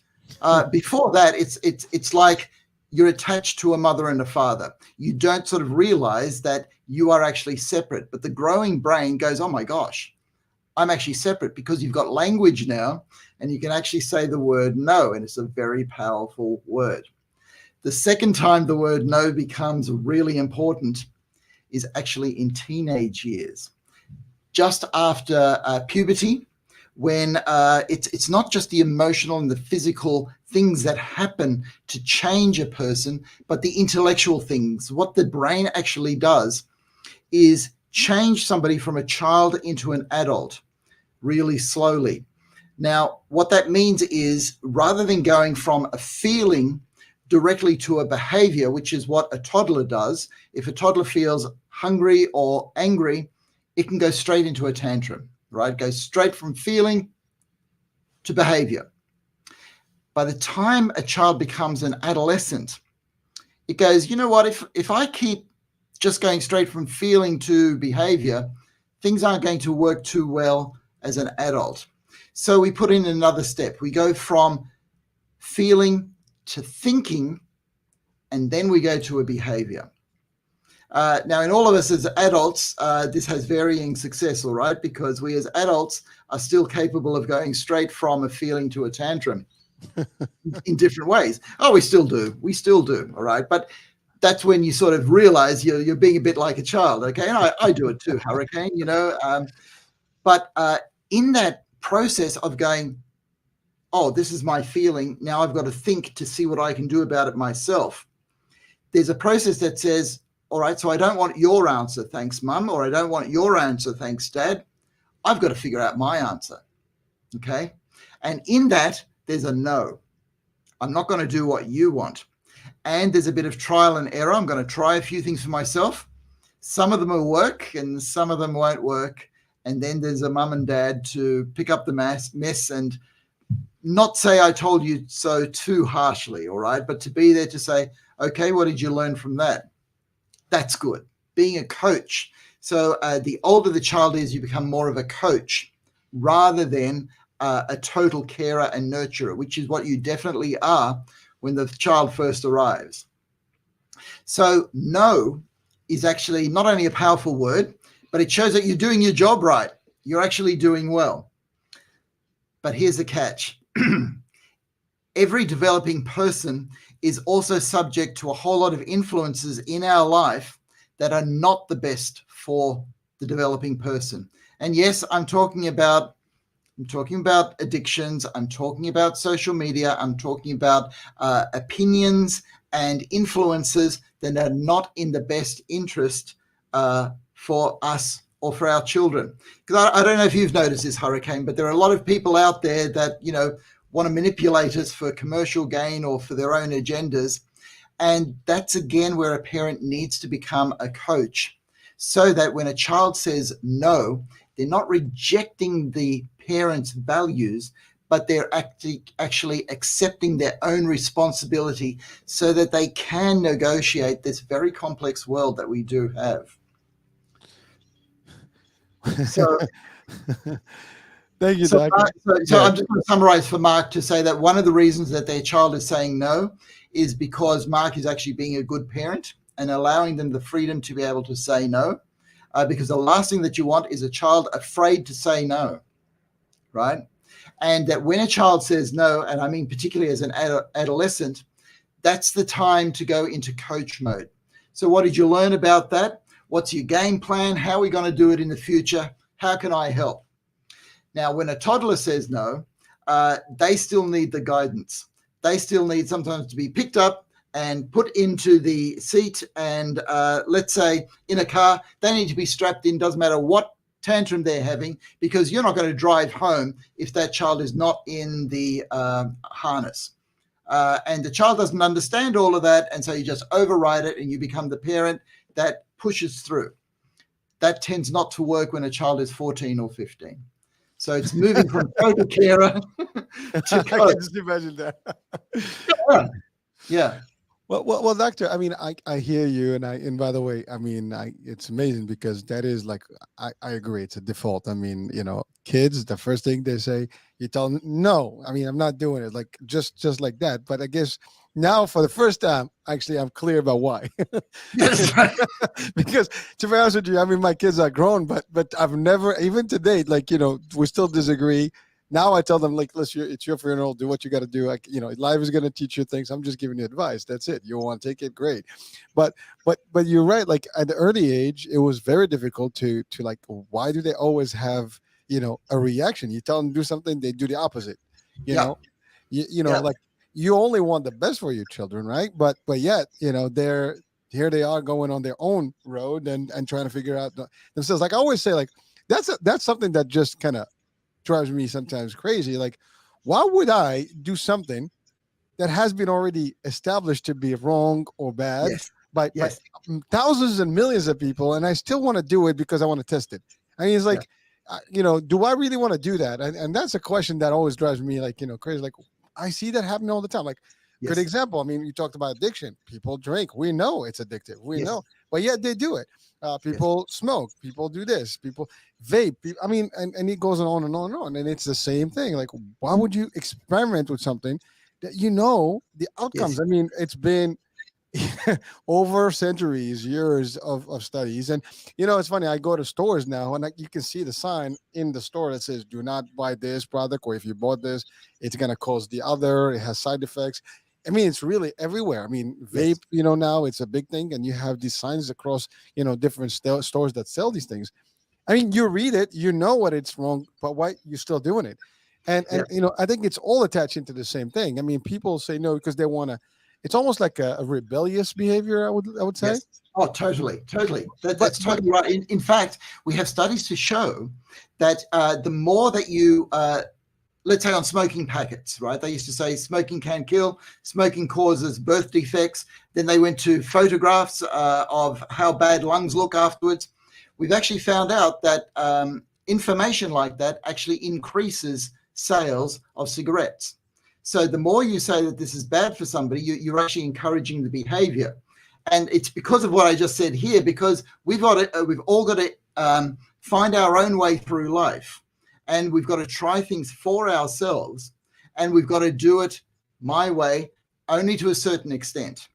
Before that, it's like you're attached to a mother and a father. You don't sort of realize that you are actually separate. But the growing brain goes, oh my gosh, I'm actually separate, because you've got language now and you can actually say the word no, and it's a very powerful word. The second time the word no becomes really important is actually in teenage years, just after puberty, when it's not just the emotional and the physical things that happen to change a person, but the intellectual things. What the brain actually does is change somebody from a child into an adult really slowly. Now, what that means is, rather than going from a feeling directly to a behavior, which is what a toddler does, if a toddler feels hungry or angry, it can go straight into a tantrum, right? It goes straight from feeling to behavior. By the time a child becomes an adolescent, it goes, you know what, if I keep just going straight from feeling to behavior, things aren't going to work too well as an adult. So we put in another step. We go from feeling to thinking, and then we go to a behavior. Now, in all of us as adults, this has varying success, all right, because we as adults are still capable of going straight from a feeling to a tantrum in different ways. Oh, we still do. We still do, all right. But that's when you sort of realize you're being a bit like a child, okay? And I do it too, Hurricane, but in that process of going, oh, this is my feeling, now I've got to think to see what I can do about it myself. There's a process that says, all right, so I don't want your answer, thanks, Mum, or I don't want your answer, thanks, Dad. I've got to figure out my answer, okay? And in that, there's a no. I'm not going to do what you want. And there's a bit of trial and error. I'm going to try a few things for myself. Some of them will work and some of them won't work. And then there's a mum and dad to pick up the mess and not say I told you so too harshly, all right? But to be there to say, okay, what did you learn from that? That's good. Being a coach. So the older the child is, you become more of a coach rather than a total carer and nurturer, which is what you definitely are when the child first arrives. So no is actually not only a powerful word, but it shows that you're doing your job right. You're actually doing well. But here's the catch. Every developing person is also subject to a whole lot of influences in our life that are not the best for the developing person. And yes, I'm talking about addictions. I'm talking about social media. I'm talking about opinions and influences that are not in the best interest for us or for our children. Because I don't know if you've noticed this, Hurricane, but there are a lot of people out there that, want to manipulate us for commercial gain or for their own agendas. And that's, again, where a parent needs to become a coach so that when a child says no, they're not rejecting the parents' values, but they're actually accepting their own responsibility so that they can negotiate this very complex world that we do have. So, thank you, so, Doc. so I'm just going to summarize for Mark to say that one of the reasons that their child is saying no is because Mark is actually being a good parent and allowing them the freedom to be able to say no. Because the last thing that you want is a child afraid to say no, right? And that when a child says no, and I mean particularly as an adolescent, that's the time to go into coach mode. So what did you learn about that? What's your game plan? How are we going to do it in the future? How can I help? Now, when a toddler says no, they still need the guidance. They still need sometimes to be picked up and put into the seat and let's say in a car, they need to be strapped in, doesn't matter what tantrum they're having, because you're not going to drive home if that child is not in the harness. And the child doesn't understand all of that, and so you just override it and you become the parent that pushes through. That tends not to work when a child is 14 or 15. So it's moving from total carer to coach. I can just imagine that. Yeah. Well, doctor. I mean, I hear you, and by the way, I mean, it's amazing because that is like I agree. It's a default. I mean, kids, the first thing they say, you tell them no. I mean, I'm not doing it. Like just like that. But I guess now for the first time, actually, I'm clear about why. That's right. Because to be honest with you, I mean, my kids are grown, but I've never, even to date, like we still disagree. Now I tell them, like, listen, it's your funeral. Do what you got to do. Like, life is going to teach you things. I'm just giving you advice. That's it. You want to take it, great. But you're right. Like at the early age, it was very difficult to like, why do they always have, a reaction? You tell them to do something, they do the opposite. Like you only want the best for your children, right? But yet, here they are going on their own road and trying to figure out themselves. Like I always say, like that's something that just kind of drives me sometimes crazy. Like, why would I do something that has been already established to be wrong or bad by thousands and millions of people, and I still want to do it because I want to test it? I mean, it's like, do I really want to do that? And that's a question that always drives me like, crazy. Like, I see that happening all the time. Like, good example. I mean, you talked about addiction. People drink. We know it's addictive. We know, but yet they do it. People smoke. People do this. People vape. I mean, and it goes on and on and on. And it's the same thing. Like, why would you experiment with something that the outcomes? I mean, it's been over centuries, years of studies. And it's funny, I go to stores now and you can see the sign in the store that says do not buy this product, or if you bought this, it's going to cause the other, it has side effects. I mean, it's really everywhere. I mean, Yes. vape, now it's a big thing, and you have these signs across different stores that sell these things. I mean, you read it, you know what it's wrong, but why you still doing it? And Yep. I think it's all attached into the same thing. I mean, people say no because they want to. It's almost like a rebellious behavior. I would say. Yes. Oh, totally, totally. But That's totally right. In fact, we have studies to show that the more that you, let's say on smoking packets, right? They used to say smoking can kill, smoking causes birth defects. Then they went to photographs of how bad lungs look afterwards. We've actually found out that information like that actually increases sales of cigarettes. So the more you say that this is bad for somebody, you're actually encouraging the behavior. And it's because of what I just said here, because we've all got to find our own way through life. And we've got to try things for ourselves. And we've got to do it my way, only to a certain extent.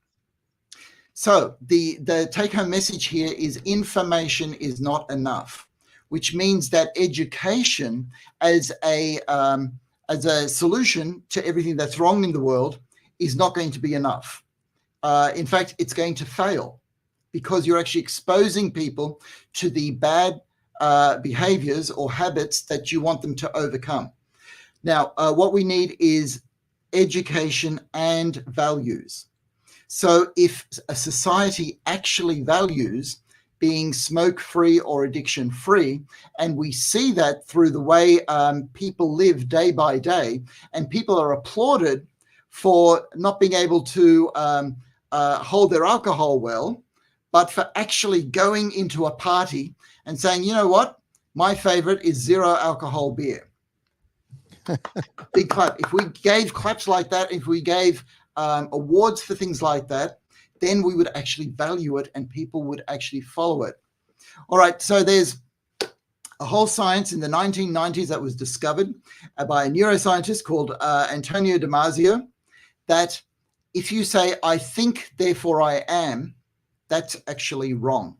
So the take-home message here is information is not enough, which means that education as a solution to everything that's wrong in the world is not going to be enough. In fact, it's going to fail because you're actually exposing people to the bad behaviors or habits that you want them to overcome. Now, what we need is education and values. So if a society actually values being smoke-free or addiction-free, and we see that through the way people live day by day, and people are applauded for not being able to hold their alcohol well, but for actually going into a party and saying, you know what, my favorite is zero alcohol beer. Big clap. If we gave claps like that, if we gave awards for things like that, then we would actually value it and people would actually follow it. All right, so there's a whole science in the 1990s that was discovered by a neuroscientist called Antonio Damasio, that if you say, I think, therefore I am, that's actually wrong.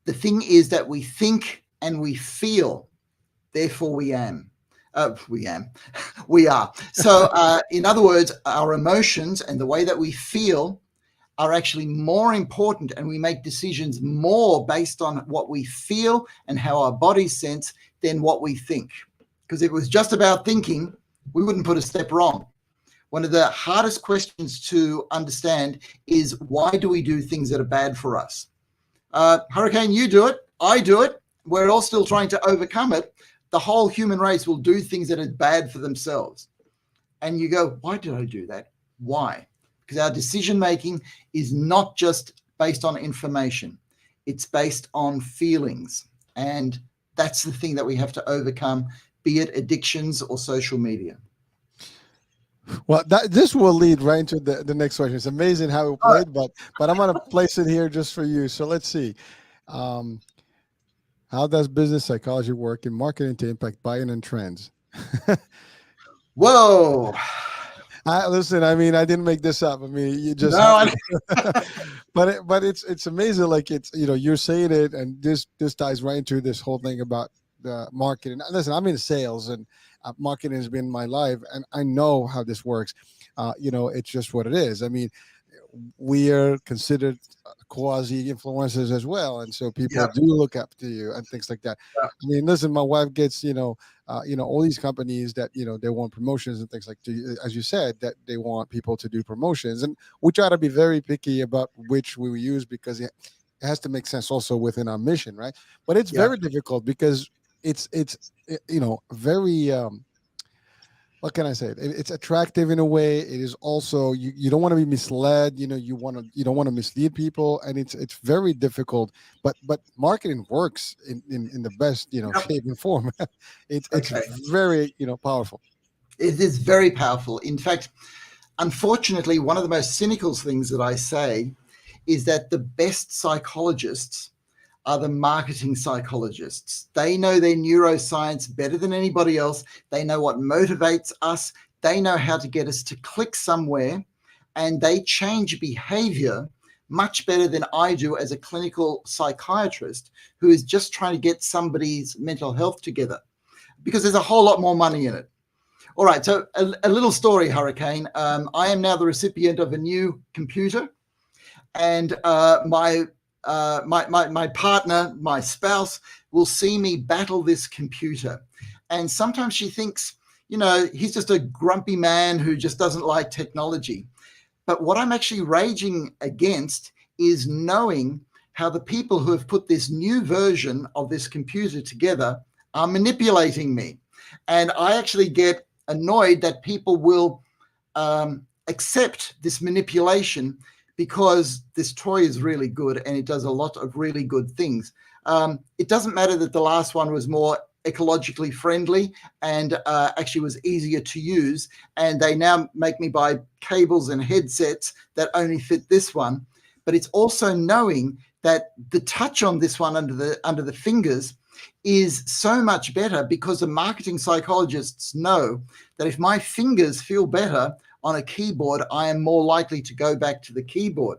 The thing is that we think and we feel, therefore we am. We are. So in other words, our emotions and the way that we feel are actually more important, and we make decisions more based on what we feel and how our bodies sense than what we think. Because if it was just about thinking, we wouldn't put a step wrong. One of the hardest questions to understand is, why do we do things that are bad for us? Hurricane, you do it. I do it. We're all still trying to overcome it. The whole human race will do things that are bad for themselves. And you go, why did I do that? Why? Because our decision making is not just based on information. It's based on feelings. And that's the thing that we have to overcome, be it addictions or social media. Well, this will lead right into the next question. It's amazing how it played, but I'm going to place it here just for you. So let's see. How does business psychology work in marketing to impact buying and trends? Whoa. Listen, I mean, I didn't make this up. I mean, you just but it's amazing. Like, it's, you're saying it, and this ties right into this whole thing about the marketing. Listen, I'm in sales, and marketing has been my life, and I know how this works. It's just what it is. I mean, we are considered quasi influencers as well, and so people do look up to you and things like that. I mean, listen, my wife gets all these companies that they want promotions and things like, as you said, that they want people to do promotions, and we try to be very picky about which we use, because it has to make sense also within our mission, right? But it's very difficult because it's very what can I say? It's attractive in a way. It is also, you don't want to be misled. You don't want to mislead people, and it's very difficult. But marketing works in the best shape and form. It's very powerful. It is very powerful. In fact, unfortunately, one of the most cynical things that I say is that the best psychologists are the marketing psychologists. They know their neuroscience better than anybody else. They know what motivates us. They know how to get us to click somewhere and they change behavior much better than I do as a clinical psychiatrist who is just trying to get somebody's mental health together, because there's a whole lot more money in it. All right, so a little story, Hurricane. I am now the recipient of a new computer, and my partner, my spouse, will see me battle this computer. And sometimes she thinks, he's just a grumpy man who just doesn't like technology. But what I'm actually raging against is knowing how the people who have put this new version of this computer together are manipulating me. And I actually get annoyed that people will accept this manipulation because this toy is really good and it does a lot of really good things. It doesn't matter that the last one was more ecologically friendly and actually was easier to use, and they now make me buy cables and headsets that only fit this one. But it's also knowing that the touch on this one under the fingers is so much better, because the marketing psychologists know that if my fingers feel better on a keyboard, I am more likely to go back to the keyboard.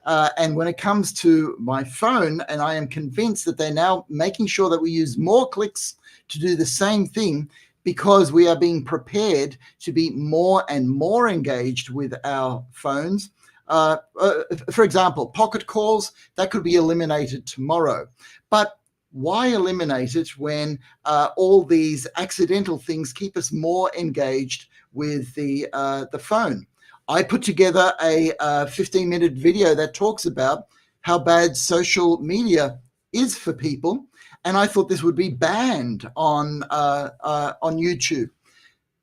And when it comes to my phone, and I am convinced that they're now making sure that we use more clicks to do the same thing, because we are being prepared to be more and more engaged with our phones. For example, pocket calls, that could be eliminated tomorrow. But why eliminate it when all these accidental things keep us more engaged with the phone? I put together a 15-minute video that talks about how bad social media is for people, and I thought this would be banned on YouTube.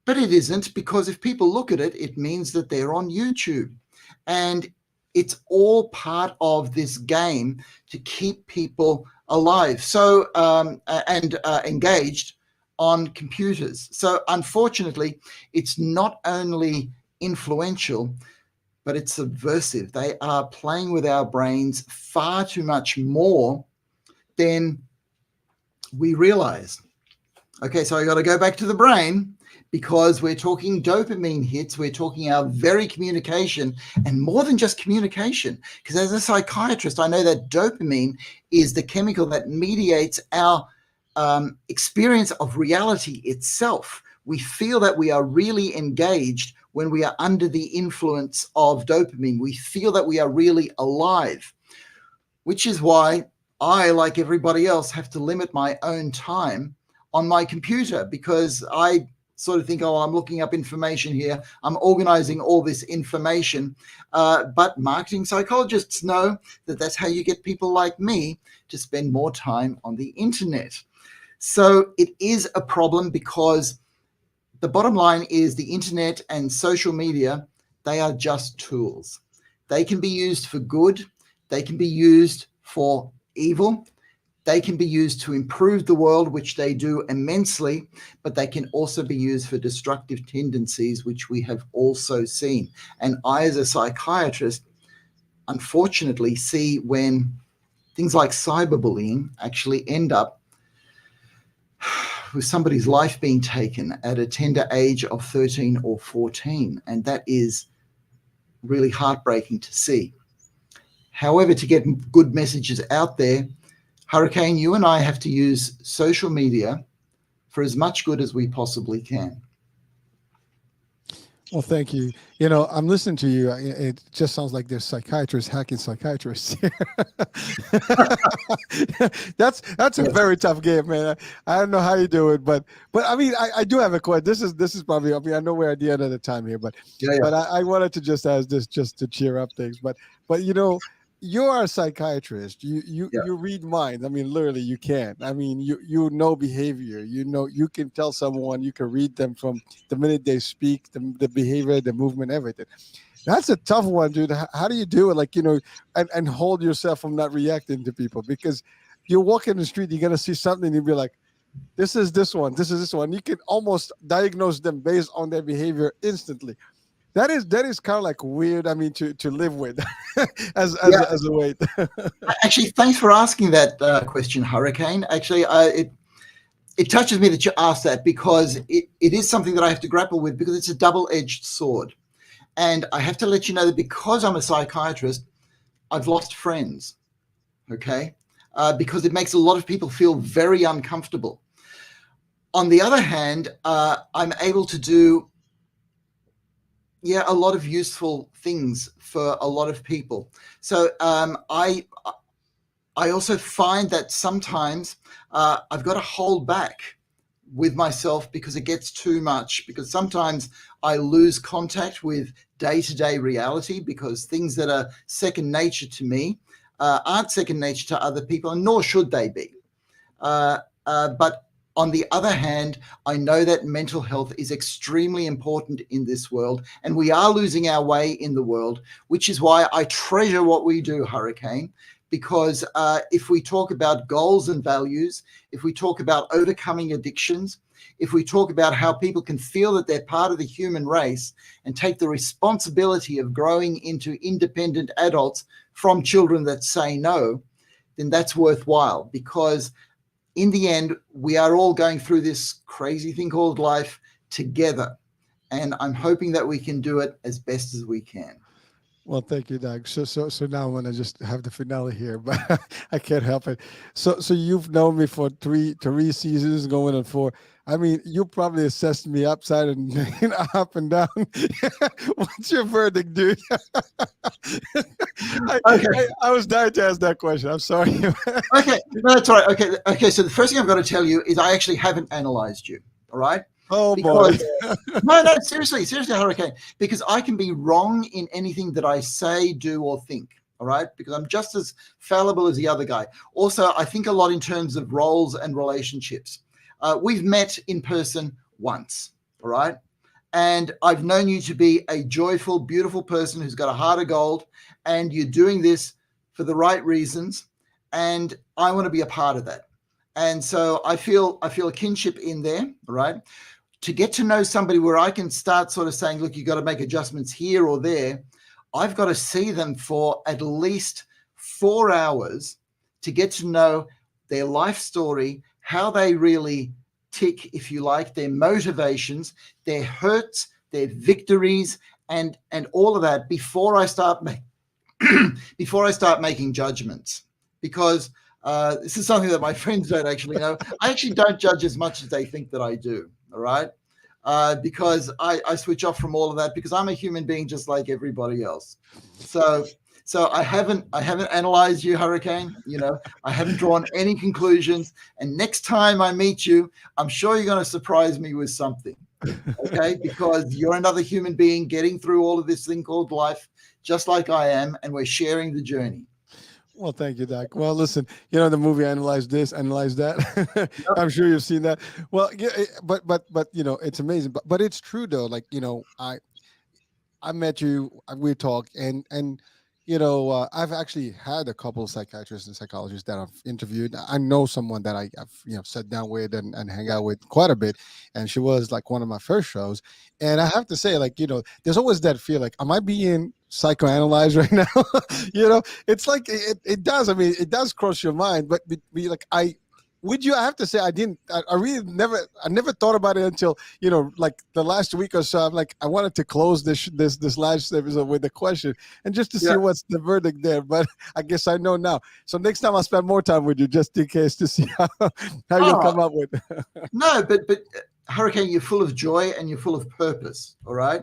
But it isn't, because if people look at it, it means that they're on YouTube. And it's all part of this game to keep people alive and engaged on computers. So unfortunately, it's not only influential, but it's subversive. They are playing with our brains far too much more than we realize. Okay, so I got to go back to the brain, because we're talking dopamine hits. We're talking our very communication, and more than just communication, because as a psychiatrist, I know that dopamine is the chemical that mediates our experience of reality itself. We feel that we are really engaged when we are under the influence of dopamine. We feel that we are really alive, which is why I, like everybody else, have to limit my own time on my computer, because I sort of think, oh, I'm looking up information here, I'm organizing all this information. But marketing psychologists know that that's how you get people like me to spend more time on the internet. So it is a problem, because the bottom line is the internet and social media, they are just tools. They can be used for good. They can be used for evil. They can be used to improve the world, which they do immensely, but they can also be used for destructive tendencies, which we have also seen. And I, as a psychiatrist, unfortunately see when things like cyberbullying actually end up with somebody's life being taken at a tender age of 13 or 14. And that is really heartbreaking to see. However, to get good messages out there, Hurricane, you and I have to use social media for as much good as we possibly can. Well, thank you. I'm listening to you. It just sounds like there's psychiatrists hacking psychiatrists. That's a very tough game, man. I don't know how you do it, but I mean, I do have a question. This is probably. I mean, I know we're at the end of the time here, but I wanted to just ask this just to cheer up things. But you are a psychiatrist. You read minds. I mean, literally, you can. I mean, you know behavior. You can tell someone. You can read them from the minute they speak, the behavior, the movement, everything. That's a tough one, dude. How do you do it? And hold yourself from not reacting to people, because you walk in the street, you're gonna see something, and you'll be like, "This is this one. This is this one." You can almost diagnose them based on their behavior instantly. That is kind of like weird. I mean, to live with as a weight. Actually, thanks for asking that question, Hurricane. Actually, it touches me that you asked that, because it is something that I have to grapple with, because it's a double-edged sword. And I have to let you know that because I'm a psychiatrist, I've lost friends, okay? Because it makes a lot of people feel very uncomfortable. On the other hand, I'm able to do, yeah, a lot of useful things for a lot of people. So I also find that sometimes I've got to hold back with myself because it gets too much. Because sometimes I lose contact with day to day reality because things that are second nature to me aren't second nature to other people, and nor should they be. But on the other hand, I know that mental health is extremely important in this world, and we are losing our way in the world, which is why I treasure what we do, Hurricane. Because if we talk about goals and values, if we talk about overcoming addictions, if we talk about how people can feel that they're part of the human race and take the responsibility of growing into independent adults from children that say no, then that's worthwhile. Because in the end, we are all going through this crazy thing called life together. And I'm hoping that we can do it as best as we can. Well, thank you, Doug. So now I'm gonna just have the finale here, but I can't help it. So you've known me for three seasons, going on four. I mean, you probably assessed me upside and up and down. What's your verdict, dude? I, Okay. I was dying to ask that question. I'm sorry. Okay. No, that's all right. Okay. Okay. So the first thing I've got to tell you is I actually haven't analyzed you. All right. Oh boy. Because no, no, seriously, Hurricane, because I can be wrong in anything that I say, do, or think. All right, because I'm just as fallible as the other guy. Also, I think a lot in terms of roles and relationships. We've met in person once. All right, and I've known you to be a joyful, beautiful person who's got a heart of gold, and you're doing this for the right reasons, and I want to be a part of that. And so I feel a kinship in there. All right, to get to know somebody where I can start sort of saying, look, you got to make adjustments here or there. I've got to see them for at least 4 hours to get to know their life story, how they really tick, if you like, their motivations, their hurts, their victories, and all of that before I start before I start making judgments. Because this is something that my friends don't actually know. I actually don't judge as much as they think that I do. All right. Because I switch off from all of that because I'm a human being just like everybody else. So I haven't analyzed you, Hurricane. I haven't drawn any conclusions. And next time I meet you, I'm sure you're going to surprise me with something. Okay, because you're another human being getting through all of this thing called life, just like I am, and we're sharing the journey. Well, thank you, Doc. Well, listen, the movie analyzed this, analyzed that. I'm sure you've seen that. Well, yeah, but it's amazing. But it's true though. Like I met you, we talked, and I've actually had a couple of psychiatrists and psychologists that I've interviewed. I know someone that I've sat down with and hang out with quite a bit, and she was like one of my first shows. And I have to say, like there's always that feel like, am I being psychoanalyzed right now? It's like it does. I mean, it does cross your mind, but be like would you? I have to say, I didn't. I really never thought about it until like the last week or so. I'm like, I wanted to close this last episode with a question and just to see Yeah. what's the verdict there. But I guess I know now. So next time I'll spend more time with you just in case to see how you'll Oh come up with. no, but Hurricane, you're full of joy and you're full of purpose. All right,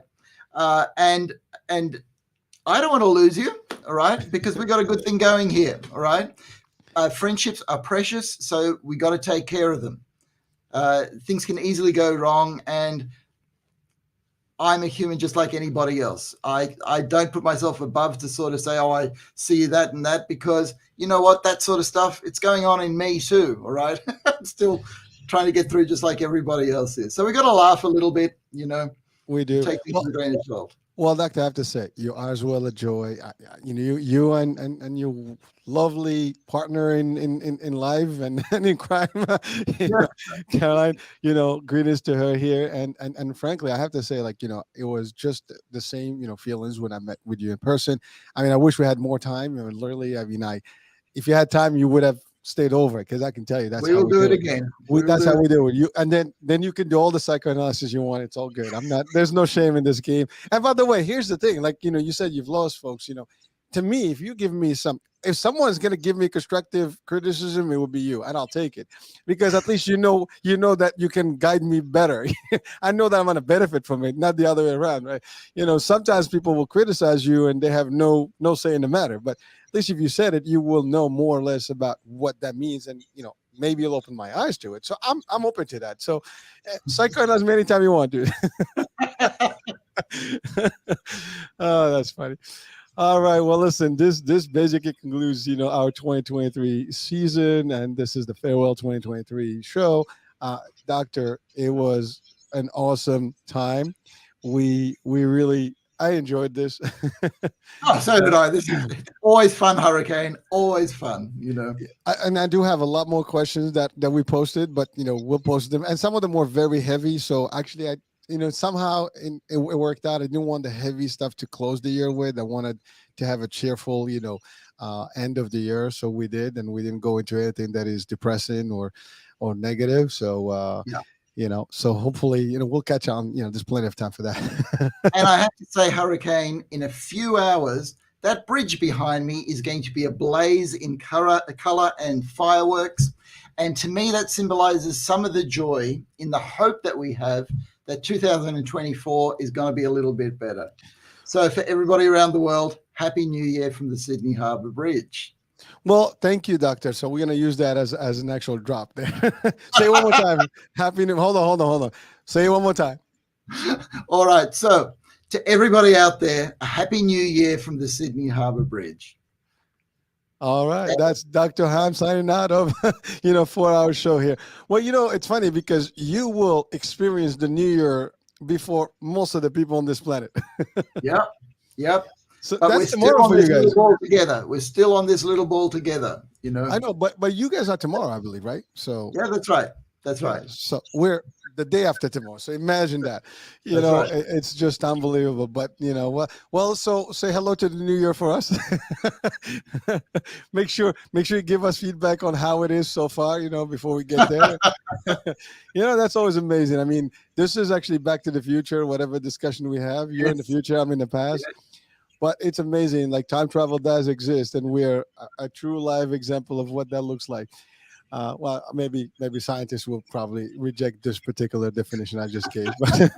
and I don't want to lose you. All right, because we got a good thing going here. All right. Friendships are precious, so we got to take care of them. Things can easily go wrong, and I'm a human just like anybody else. I don't put myself above to sort of say, oh, I see that and that, because you know what, that sort of stuff, it's going on in me too. All right, I'm still trying to get through just like everybody else is. So we got to laugh a little bit, We and do. take things Well, with a grain of salt. Well, Doctor, I have to say, you are as well a joy. You and your lovely partner in life and, and in crime, you Yeah. know, Caroline. Greetings to her here, and frankly, I have to say, like, it was just the same, feelings when I met with you in person. I mean, I wish we had more time. Literally, I mean, if you had time, you would have. stayed over it, because I can tell you that's We how will we do it do it. again. We will That's do how it. we do it. You and then you can do all the psychoanalysis you want. It's all good. I'm not. There's no shame in this game. And by the way, here's the thing. Like, you said you've lost folks. To me, if you give me if someone's gonna give me constructive criticism, it would be you, and I'll take it, because at least you know that you can guide me better. I know that I'm gonna benefit from it, not the other way around, right? Sometimes people will criticize you and they have no say in the matter, but at least if you said it, you will know more or less about what that means, and maybe you'll open my eyes to it. So I'm open to that. So psychoanalyze me anytime you want, dude. Oh, that's funny. All right. Well, listen, this basically concludes, our 2023 season, and this is the farewell 2023 show. Doctor, it was an awesome time. We really I enjoyed this. Oh, so did I. This is always fun, Hurricane. Always fun, And I do have a lot more questions that we posted, but we'll post them, and some of them were very heavy. So actually, somehow it worked out. I didn't want the heavy stuff to close the year with. I wanted to have a cheerful, end of the year. So we did, and we didn't go into anything that is depressing or negative. So Yeah. so hopefully, we'll catch on. There's plenty of time for that. And I have to say, Hurricane, in a few hours, that bridge behind me is going to be ablaze in color and fireworks. And to me, that symbolizes some of the joy in the hope that we have that 2024 is going to be a little bit better. So for everybody around the world, Happy New Year from the Sydney Harbour Bridge. Well, thank you, Doctor. So we're gonna use that as an actual drop there. Say it one more time. Happy New. Hold on. Say it one more time. All right. So to everybody out there, a Happy New Year from the Sydney Harbour Bridge. All right, that's Dr. Heim signing out of 4-hour show here. Well, it's funny because you will experience the New Year before most of the people on this planet. Yep. So but that's tomorrow for you guys. Together, we're still on this little ball together. I know, but you guys are tomorrow, I believe, right? So yeah, that's right. That's right. So we're the day after tomorrow. So imagine that. Right. It's just unbelievable. But well, so say hello to the New Year for us. make sure you give us feedback on how it is so far, before we get there. That's always amazing. I mean, this is actually Back to the Future, whatever discussion we have. You're in the future, I'm in the past. But it's amazing. Like, time travel does exist, and we're a true live example of what that looks like. Well, maybe scientists will probably reject this particular definition I just gave, but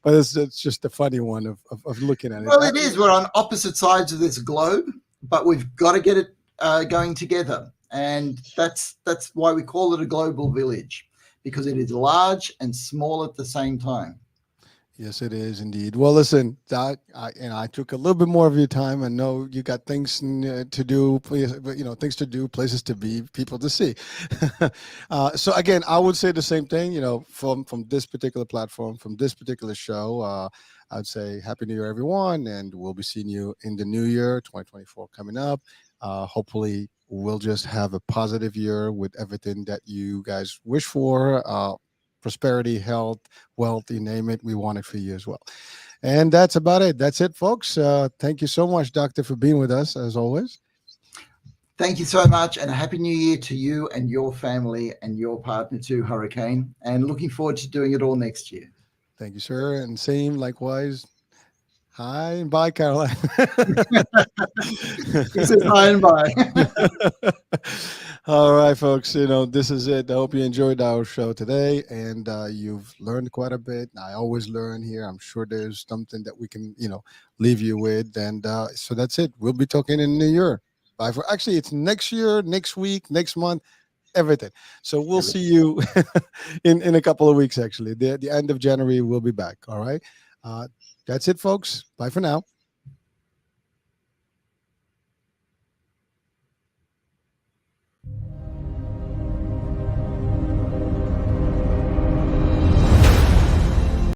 it's just a funny one of looking at it. Well, it is. We're on opposite sides of this globe, but we've got to get it going together, and that's why we call it a global village, because it is large and small at the same time. Yes, it is indeed. Well, listen, Doc, I took a little bit more of your time. I know you got things to do, things to do, places to be, people to see. So again, I would say the same thing, from this particular platform, from this particular show. I'd say Happy New Year, everyone, and we'll be seeing you in the new year, 2024 coming up. Hopefully, we'll just have a positive year with everything that you guys wish for. Prosperity, health, wealth, you name it. We want it for you as well. And that's about it. That's it, folks. Thank you so much, Doctor, for being with us, as always. Thank you so much, and a Happy New Year to you and your family and your partner too, Hurricane. And looking forward to doing it all next year. Thank you, sir. And same, likewise. Hi and bye, Caroline. He says hi and bye. All right, folks. This is it. I hope you enjoyed our show today, and you've learned quite a bit. I always learn here. I'm sure there's something that we can, leave you with. And so that's it. We'll be talking in the new year. Bye for actually, it's next year, next week, next month, everything. So we'll see you in a couple of weeks. Actually, the end of January, we'll be back. All right. That's it, folks. Bye for now.